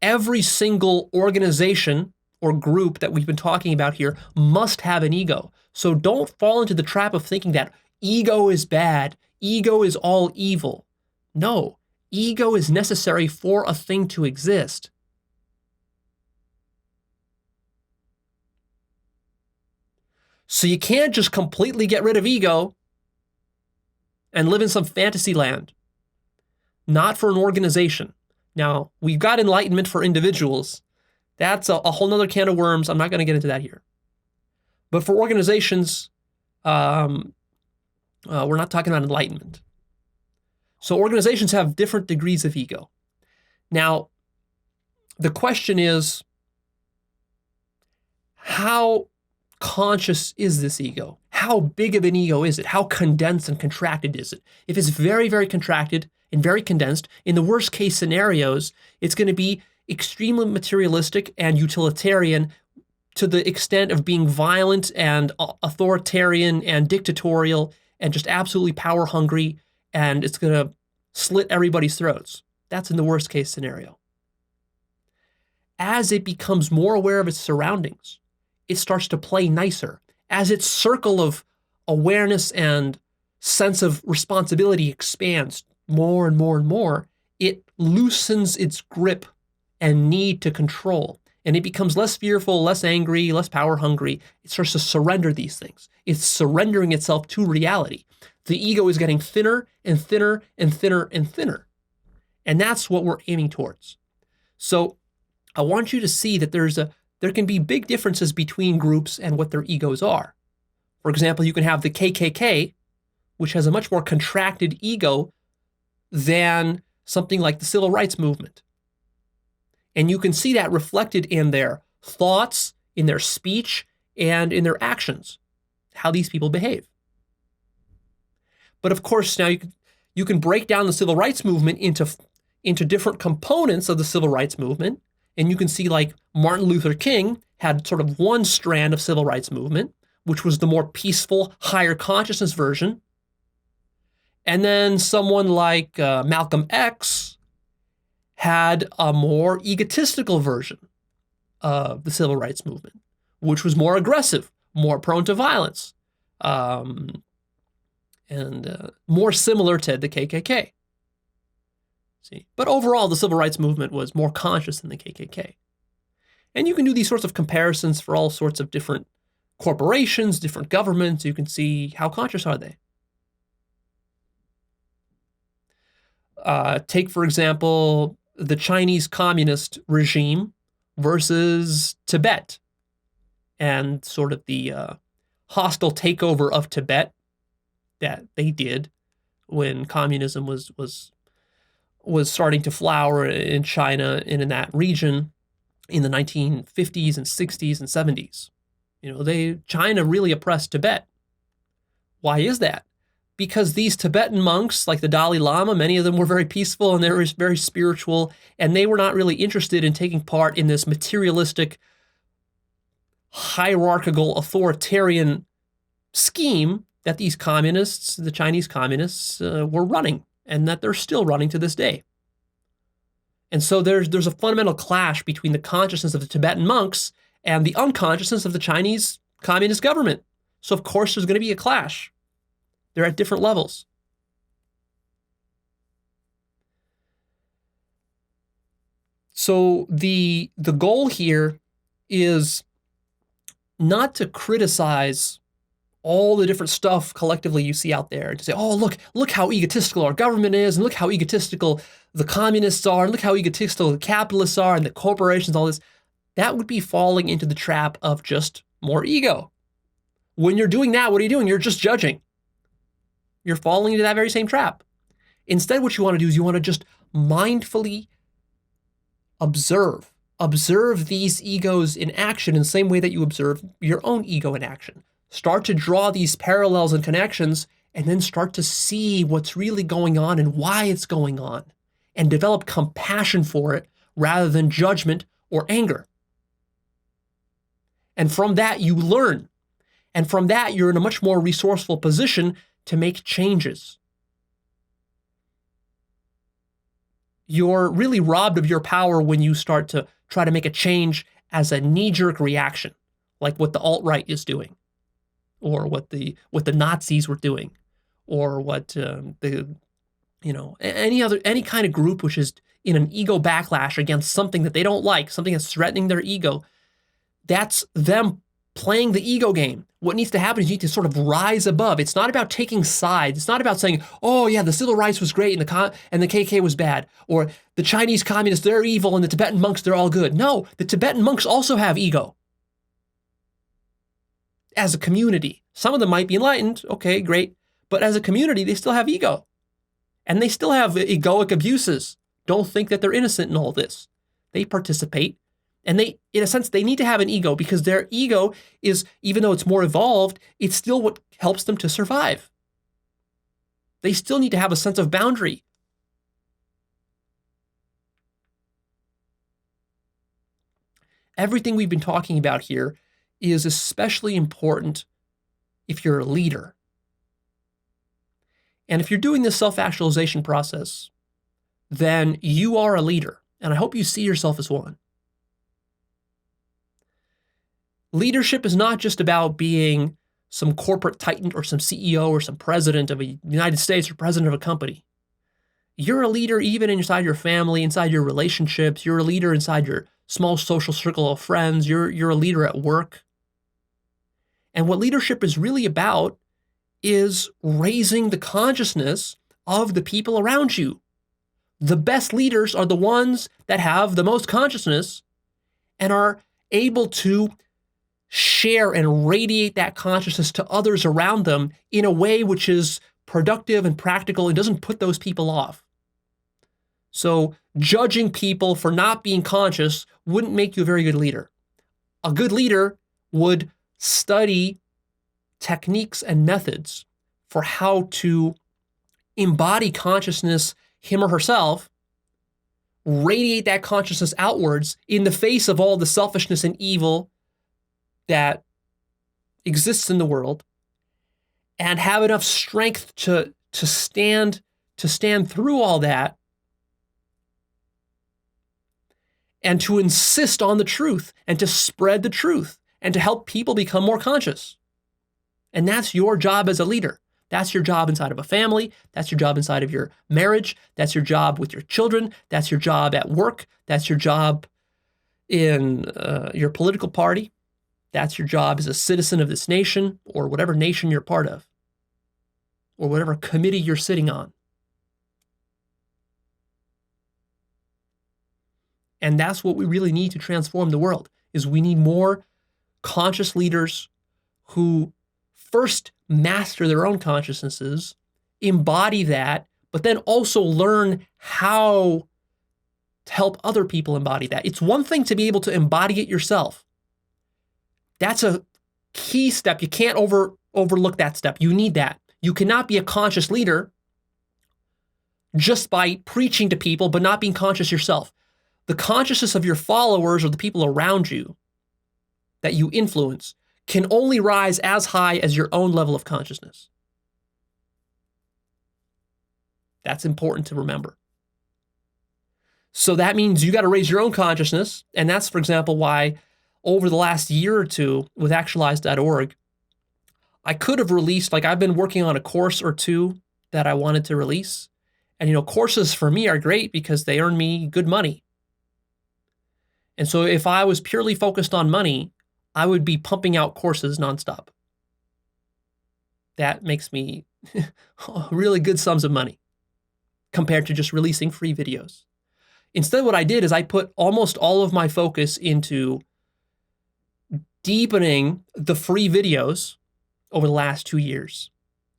Every single organization or group that we've been talking about here must have an ego. So don't fall into the trap of thinking that ego is bad, ego is all evil. No, ego is necessary for a thing to exist. So you can't just completely get rid of ego and live in some fantasy land. Not for an organization. Now, we've got enlightenment for individuals. That's a whole nother can of worms. I'm not going to get into that here. But for organizations, we're not talking about enlightenment. So organizations have different degrees of ego. Now, the question is, how conscious is this ego? How big of an ego is it? How condensed and contracted is it? If it's very, very contracted and very condensed, in the worst case scenarios, it's going to be extremely materialistic and utilitarian to the extent of being violent and authoritarian and dictatorial and just absolutely power hungry, and it's going to slit everybody's throats. That's in the worst case scenario. As it becomes more aware of its surroundings, it starts to play nicer. As its circle of awareness and sense of responsibility expands more and more and more, it loosens its grip and need to control. And it becomes less fearful, less angry, less power hungry. It starts to surrender these things. It's surrendering itself to reality. The ego is getting thinner and thinner and thinner and thinner. And that's what we're aiming towards. So I want you to see that there can be big differences between groups and what their egos are. For example, you can have the KKK, which has a much more contracted ego than something like the civil rights movement. And you can see that reflected in their thoughts, in their speech, and in their actions, how these people behave. But of course, now you can break down the civil rights movement into different components of the civil rights movement. And you can see like Martin Luther King had sort of one strand of civil rights movement, which was the more peaceful, higher consciousness version. And then someone like Malcolm X had a more egotistical version of the civil rights movement, which was more aggressive, more prone to violence, and more similar to the KKK. See, but overall, the civil rights movement was more conscious than the KKK. And you can do these sorts of comparisons for all sorts of different corporations, different governments. You can see how conscious are they. Take, for example, the Chinese communist regime versus Tibet and sort of the hostile takeover of Tibet that they did when communism was was starting to flower in China and in that region in the 1950s and 60s and 70s. China really oppressed Tibet. Why is that? Because these Tibetan monks, like the Dalai Lama, many of them were very peaceful and they were very spiritual, and they were not really interested in taking part in this materialistic, hierarchical, authoritarian scheme that these communists, the Chinese communists, were running, and that they're still running to this day. And so there's a fundamental clash between the consciousness of the Tibetan monks and the unconsciousness of the Chinese communist government. So of course there's going to be a clash. They're at different levels. So the goal here is not to criticize all the different stuff collectively you see out there and to say, oh, look how egotistical our government is, and look how egotistical the communists are, and look how egotistical the capitalists are, and the corporations, all this. That would be falling into the trap of just more ego. When you're doing that, what are you doing? You're just judging. You're falling into that very same trap. Instead, what you want to do is you want to just mindfully observe these egos in action in the same way that you observe your own ego in action. Start to draw these parallels and connections, and then start to see what's really going on and why it's going on, and develop compassion for it rather than judgment or anger. And from that, you learn. And from that, you're in a much more resourceful position to make changes. You're really robbed of your power when you start to try to make a change as a knee-jerk reaction, like what the alt-right is doing, or what the Nazis were doing, or what any kind of group which is in an ego backlash against something that they don't like, something that's threatening their ego. That's them playing the ego game. What needs to happen is you need to sort of rise above. It's not about taking sides. It's not about saying, oh yeah, the civil rights was great and the KK was bad, or the Chinese communists, they're evil, and the Tibetan monks, they're all good. No, the Tibetan monks also have ego. As a community, some of them might be enlightened, okay, great, but as a community, they still have ego. And they still have egoic abuses. Don't think that they're innocent in all this. They participate. And they, in a sense, they need to have an ego because their ego is, even though it's more evolved, it's still what helps them to survive. They still need to have a sense of boundary. Everything we've been talking about here is especially important if you're a leader. And if you're doing this self-actualization process, then you are a leader. And I hope you see yourself as one. Leadership is not just about being some corporate titan or some CEO or some president of the United States or president of a company. You're a leader even inside your family, inside your relationships. You're a leader inside your small social circle of friends. You're a leader at work. And what leadership is really about is raising the consciousness of the people around you. The best leaders are the ones that have the most consciousness and are able to share and radiate that consciousness to others around them in a way which is productive and practical and doesn't put those people off. So judging people for not being conscious wouldn't make you a very good leader. A good leader would study techniques and methods for how to embody consciousness, him or herself, radiate that consciousness outwards in the face of all the selfishness and evil that exists in the world, and have enough strength to stand through all that and to insist on the truth and to spread the truth and to help people become more conscious. And that's your job as a leader. That's your job inside of a family. That's your job inside of your marriage. That's your job with your children. That's your job at work. That's your job in your political party. That's your job as a citizen of this nation or whatever nation you're part of or whatever committee you're sitting on. And that's what we really need to transform the world, is we need more conscious leaders who first master their own consciousnesses, embody that, but then also learn how to help other people embody that. It's one thing to be able to embody it yourself. That's a key step. You can't overlook that step. You need that. You cannot be a conscious leader just by preaching to people, but not being conscious yourself. The consciousness of your followers or the people around you that you influence can only rise as high as your own level of consciousness. That's important to remember. So that means you got to raise your own consciousness. And that's, for example, why over the last year or two with Actualized.org, I could have released, like I've been working on a course or two that I wanted to release. And, courses for me are great because they earn me good money. And so if I was purely focused on money, I would be pumping out courses nonstop. That makes me really good sums of money compared to just releasing free videos. Instead, what I did is I put almost all of my focus into deepening the free videos over the last 2 years,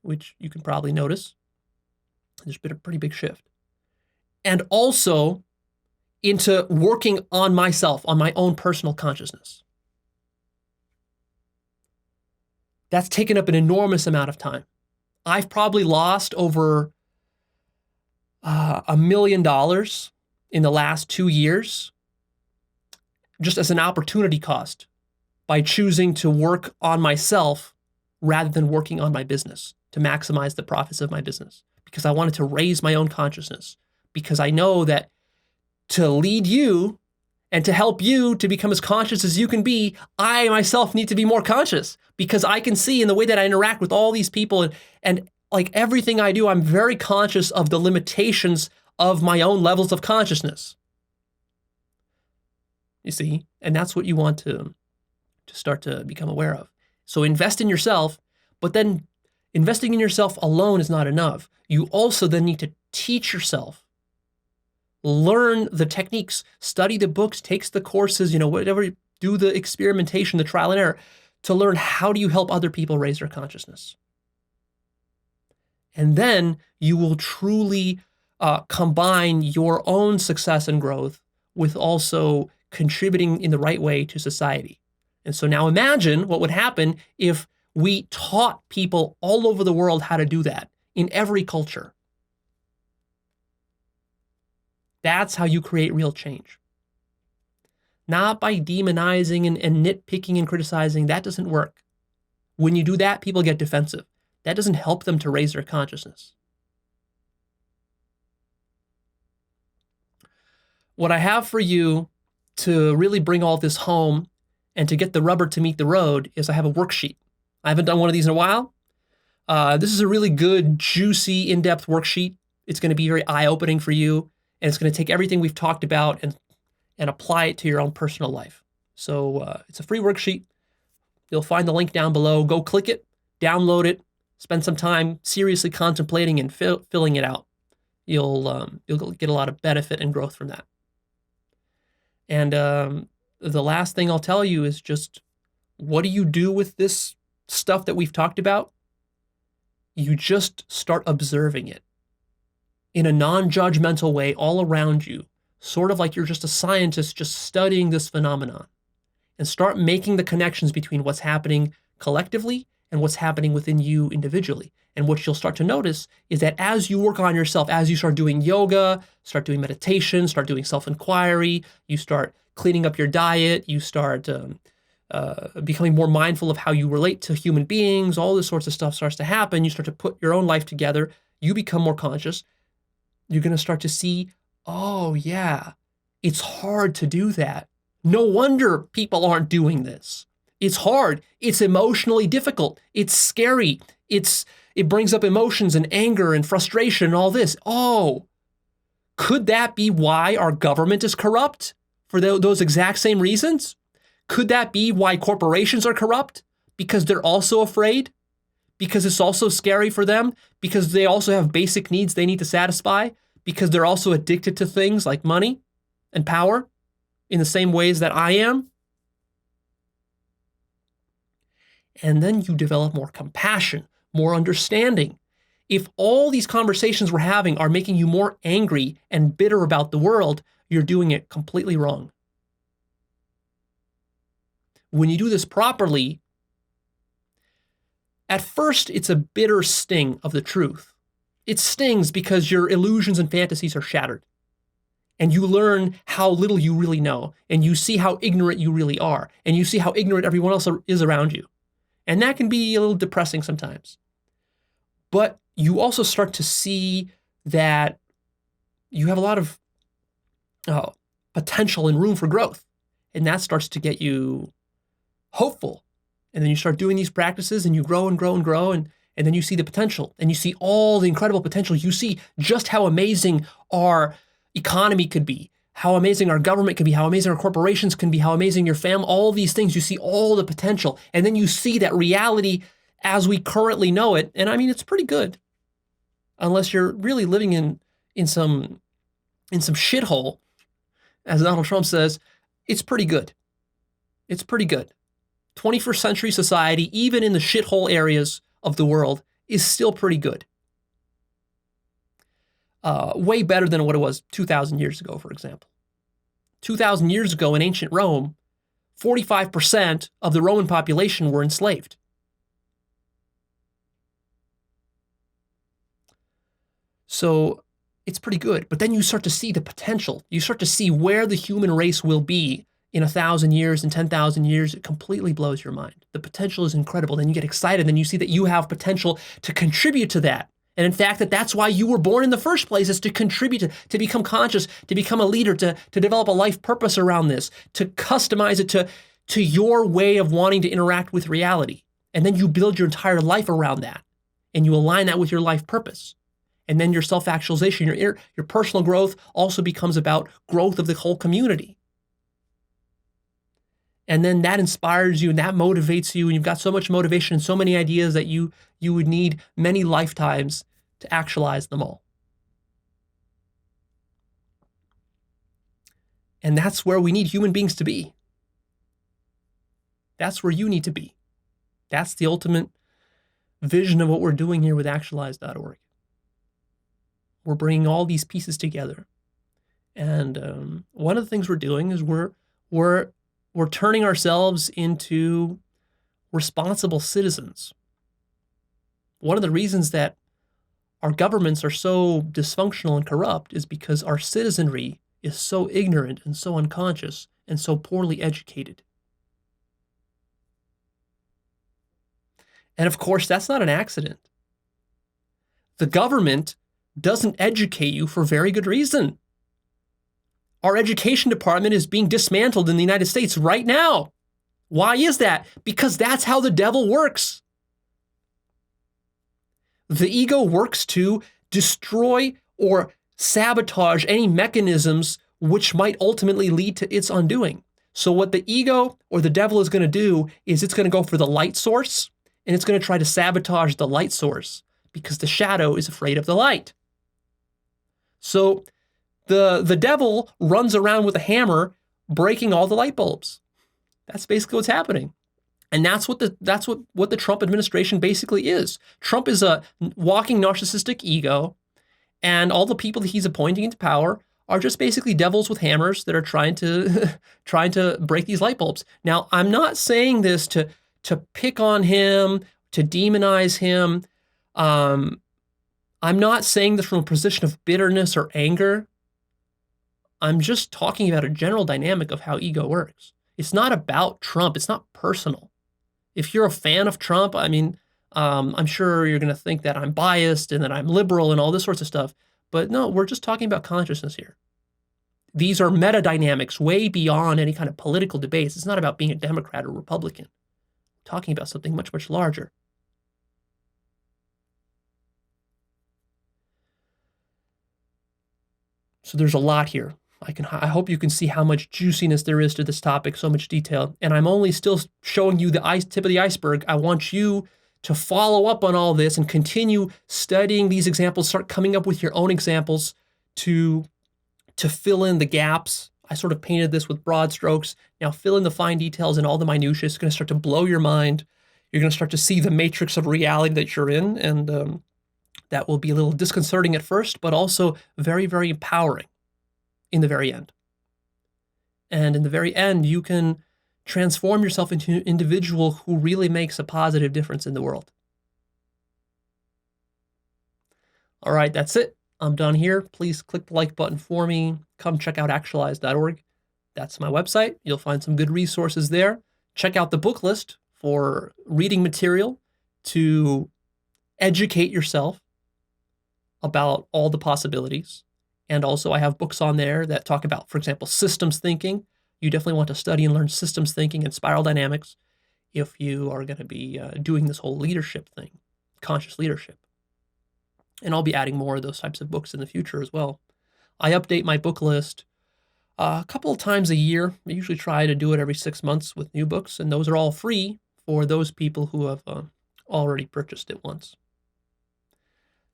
which you can probably notice. There's been a pretty big shift. And also into working on myself, on my own personal consciousness. That's taken up an enormous amount of time. I've probably lost over $1 million in the last 2 years, just as an opportunity cost by choosing to work on myself rather than working on my business to maximize the profits of my business, because I wanted to raise my own consciousness, because I know that to lead you and to help you to become as conscious as you can be, I myself need to be more conscious, because I can see in the way that I interact with all these people and like everything I do, I'm very conscious of the limitations of my own levels of consciousness. You see? And that's what you want to start to become aware of. So invest in yourself, but then investing in yourself alone is not enough. You also then need to teach yourself. Learn the techniques, study the books, take the courses, whatever, do the experimentation, the trial and error to learn how do you help other people raise their consciousness. And then you will truly combine your own success and growth with also contributing in the right way to society. And so now imagine what would happen if we taught people all over the world how to do that in every culture. That's how you create real change. Not by demonizing and nitpicking and criticizing. That doesn't work. When you do that, people get defensive. That doesn't help them to raise their consciousness. What I have for you to really bring all this home and to get the rubber to meet the road is I have a worksheet. I haven't done one of these in a while. This is a really good, juicy, in-depth worksheet. It's going to be very eye-opening for you, and it's going to take everything we've talked about and apply it to your own personal life. So it's a free worksheet. You'll find the link down below. Go click it, download it, spend some time seriously contemplating and filling it out. You'll get a lot of benefit and growth from that. And the last thing I'll tell you is just, what do you do with this stuff that we've talked about? You just start observing it in a non-judgmental way all around you, sort of like you're just a scientist just studying this phenomenon, and start making the connections between what's happening collectively and what's happening within you individually. And what you'll start to notice is that as you work on yourself, as you start doing yoga, start doing meditation, start doing self-inquiry, you start cleaning up your diet, you start becoming more mindful of how you relate to human beings, all this sorts of stuff starts to happen. You start to put your own life together. You become more conscious. You're going to start to see, oh yeah, it's hard to do that. No wonder people aren't doing this. It's hard. It's emotionally difficult. It's scary. It brings up emotions and anger and frustration and all this. Oh, could that be why our government is corrupt? For those exact same reasons? Could that be why corporations are corrupt? Because they're also afraid? Because it's also scary for them? Because they also have basic needs they need to satisfy? Because they're also addicted to things like money and power in the same ways that I am? And then you develop more compassion, more understanding. If all these conversations we're having are making you more angry and bitter about the world, you're doing it completely wrong. When you do this properly, at first it's a bitter sting of the truth. It stings because your illusions and fantasies are shattered. And you learn how little you really know. And you see how ignorant you really are. And you see how ignorant everyone else is around you. And that can be a little depressing sometimes. But you also start to see that you have a lot of potential and room for growth. And that starts to get you hopeful. And then you start doing these practices and you grow and grow and grow. And then you see the potential. And you see all the incredible potential. You see just how amazing our economy could be, how amazing our government can be, how amazing our corporations can be, how amazing your family, all these things. You see all the potential. And then you see that reality as we currently know it. And I mean, it's pretty good. Unless you're really living in some shithole, as Donald Trump says, it's pretty good. It's pretty good. 21st century society, even in the shithole areas of the world, is still pretty good. Way better than what it was 2,000 years ago, for example. 2,000 years ago in ancient Rome, 45% of the Roman population were enslaved. So it's pretty good. But then you start to see the potential. You start to see where the human race will be in 1,000 years, in 10,000 years. It completely blows your mind. The potential is incredible. Then you get excited. Then you see that you have potential to contribute to that. And in fact, that's why you were born in the first place, is to contribute, to become conscious, to become a leader, to develop a life purpose around this, to customize it to your way of wanting to interact with reality. And then you build your entire life around that. And you align that with your life purpose. And then your self-actualization, your personal growth also becomes about growth of the whole community. And then that inspires you and that motivates you. And you've got so much motivation and so many ideas that you would need many lifetimes to actualize them all. And that's where we need human beings to be. That's where you need to be. That's the ultimate vision of what we're doing here with Actualized.org. We're bringing all these pieces together. And one of the things we're doing is we're turning ourselves into responsible citizens. One of the reasons that our governments are so dysfunctional and corrupt is because our citizenry is so ignorant and so unconscious and so poorly educated. And of course, that's not an accident. The government doesn't educate you for very good reason. Our education department is being dismantled in the United States right now. Why is that? Because that's how the devil works. The ego works to destroy or sabotage any mechanisms which might ultimately lead to its undoing. So what the ego or the devil is going to do is it's going to go for the light source, and it's going to try to sabotage the light source because the shadow is afraid of the light. So the devil runs around with a hammer breaking all the light bulbs. That's basically what's happening. And that's what the Trump administration basically is. Trump is a walking narcissistic ego, and all the people that he's appointing into power are just basically devils with hammers that are trying to break these light bulbs. Now, I'm not saying this to pick on him, to demonize him. I'm not saying this from a position of bitterness or anger. I'm just talking about a general dynamic of how ego works. It's not about Trump. It's not personal. If you're a fan of Trump, I mean, I'm sure you're going to think that I'm biased and that I'm liberal and all this sorts of stuff. But no, we're just talking about consciousness here. These are meta dynamics way beyond any kind of political debates. It's not about being a Democrat or Republican. We're talking about something much, much larger. So there's a lot here. I hope you can see how much juiciness there is to this topic, so much detail. And I'm only still showing you the tip of the iceberg. I want you to follow up on all this and continue studying these examples, start coming up with your own examples to fill in the gaps. I sort of painted this with broad strokes. Now fill in the fine details and all the minutiae. It's going to start to blow your mind. You're going to start to see the matrix of reality that you're in. And that will be a little disconcerting at first, but also very, very empowering in the very end. And in the very end, you can transform yourself into an individual who really makes a positive difference in the world. All right, that's it. I'm done here. Please click the like button for me. Come check out Actualized.org. That's my website. You'll find some good resources there. Check out the book list for reading material to educate yourself about all the possibilities. And also I have books on there that talk about, for example, systems thinking. You definitely want to study and learn systems thinking and spiral dynamics if you are going to be doing this whole leadership thing, conscious leadership. And I'll be adding more of those types of books in the future as well. I update my book list a couple of times a year. I usually try to do it every 6 months with new books, and those are all free for those people who have already purchased it once.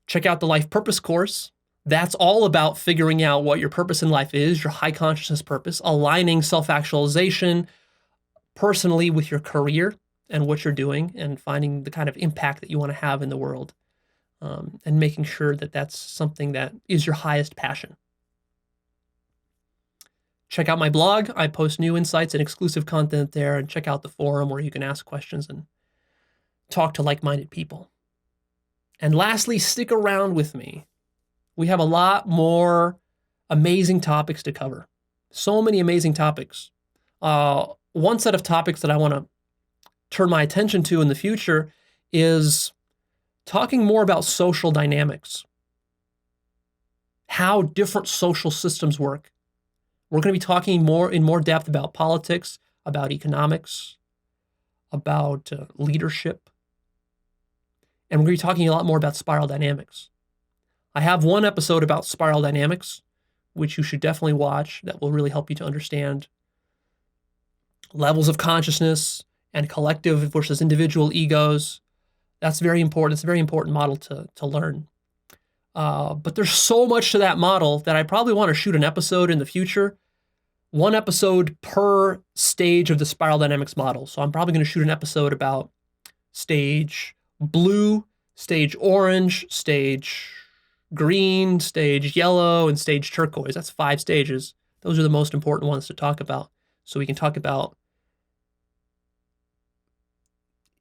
Check out the Life Purpose course. That's all about figuring out what your purpose in life is, your high consciousness purpose, aligning self-actualization personally with your career and what you're doing, and finding the kind of impact that you want to have in the world, and making sure that that's something that is your highest passion. Check out my blog. I post new insights and exclusive content there, and check out the forum where you can ask questions and talk to like-minded people. And lastly, stick around with me. We have a lot more amazing topics to cover. So many amazing topics. One set of topics that I want to turn my attention to in the future is talking more about social dynamics, how different social systems work. We're going to be talking in more depth about politics, about economics, about leadership, and we're going to be talking a lot more about spiral dynamics. I have one episode about spiral dynamics, which you should definitely watch, that will really help you to understand levels of consciousness and collective versus individual egos. That's very important. It's a very important model to learn. But there's so much to that model that I probably want to shoot an episode in the future, one episode per stage of the spiral dynamics model. So I'm probably going to shoot an episode about stage blue, stage orange, stage green, stage yellow, and stage turquoise. That's 5 stages. Those are the most important ones to talk about. So we can talk about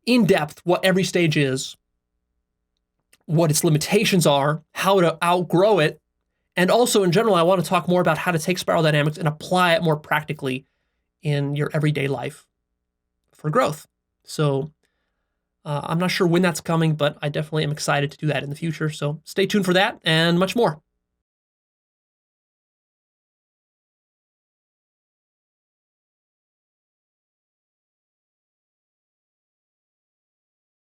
in depth what every stage is, what its limitations are, how to outgrow it, and also in general, I want to talk more about how to take spiral dynamics and apply it more practically in your everyday life for growth. So I'm not sure when that's coming, but I definitely am excited to do that in the future. So stay tuned for that and much more.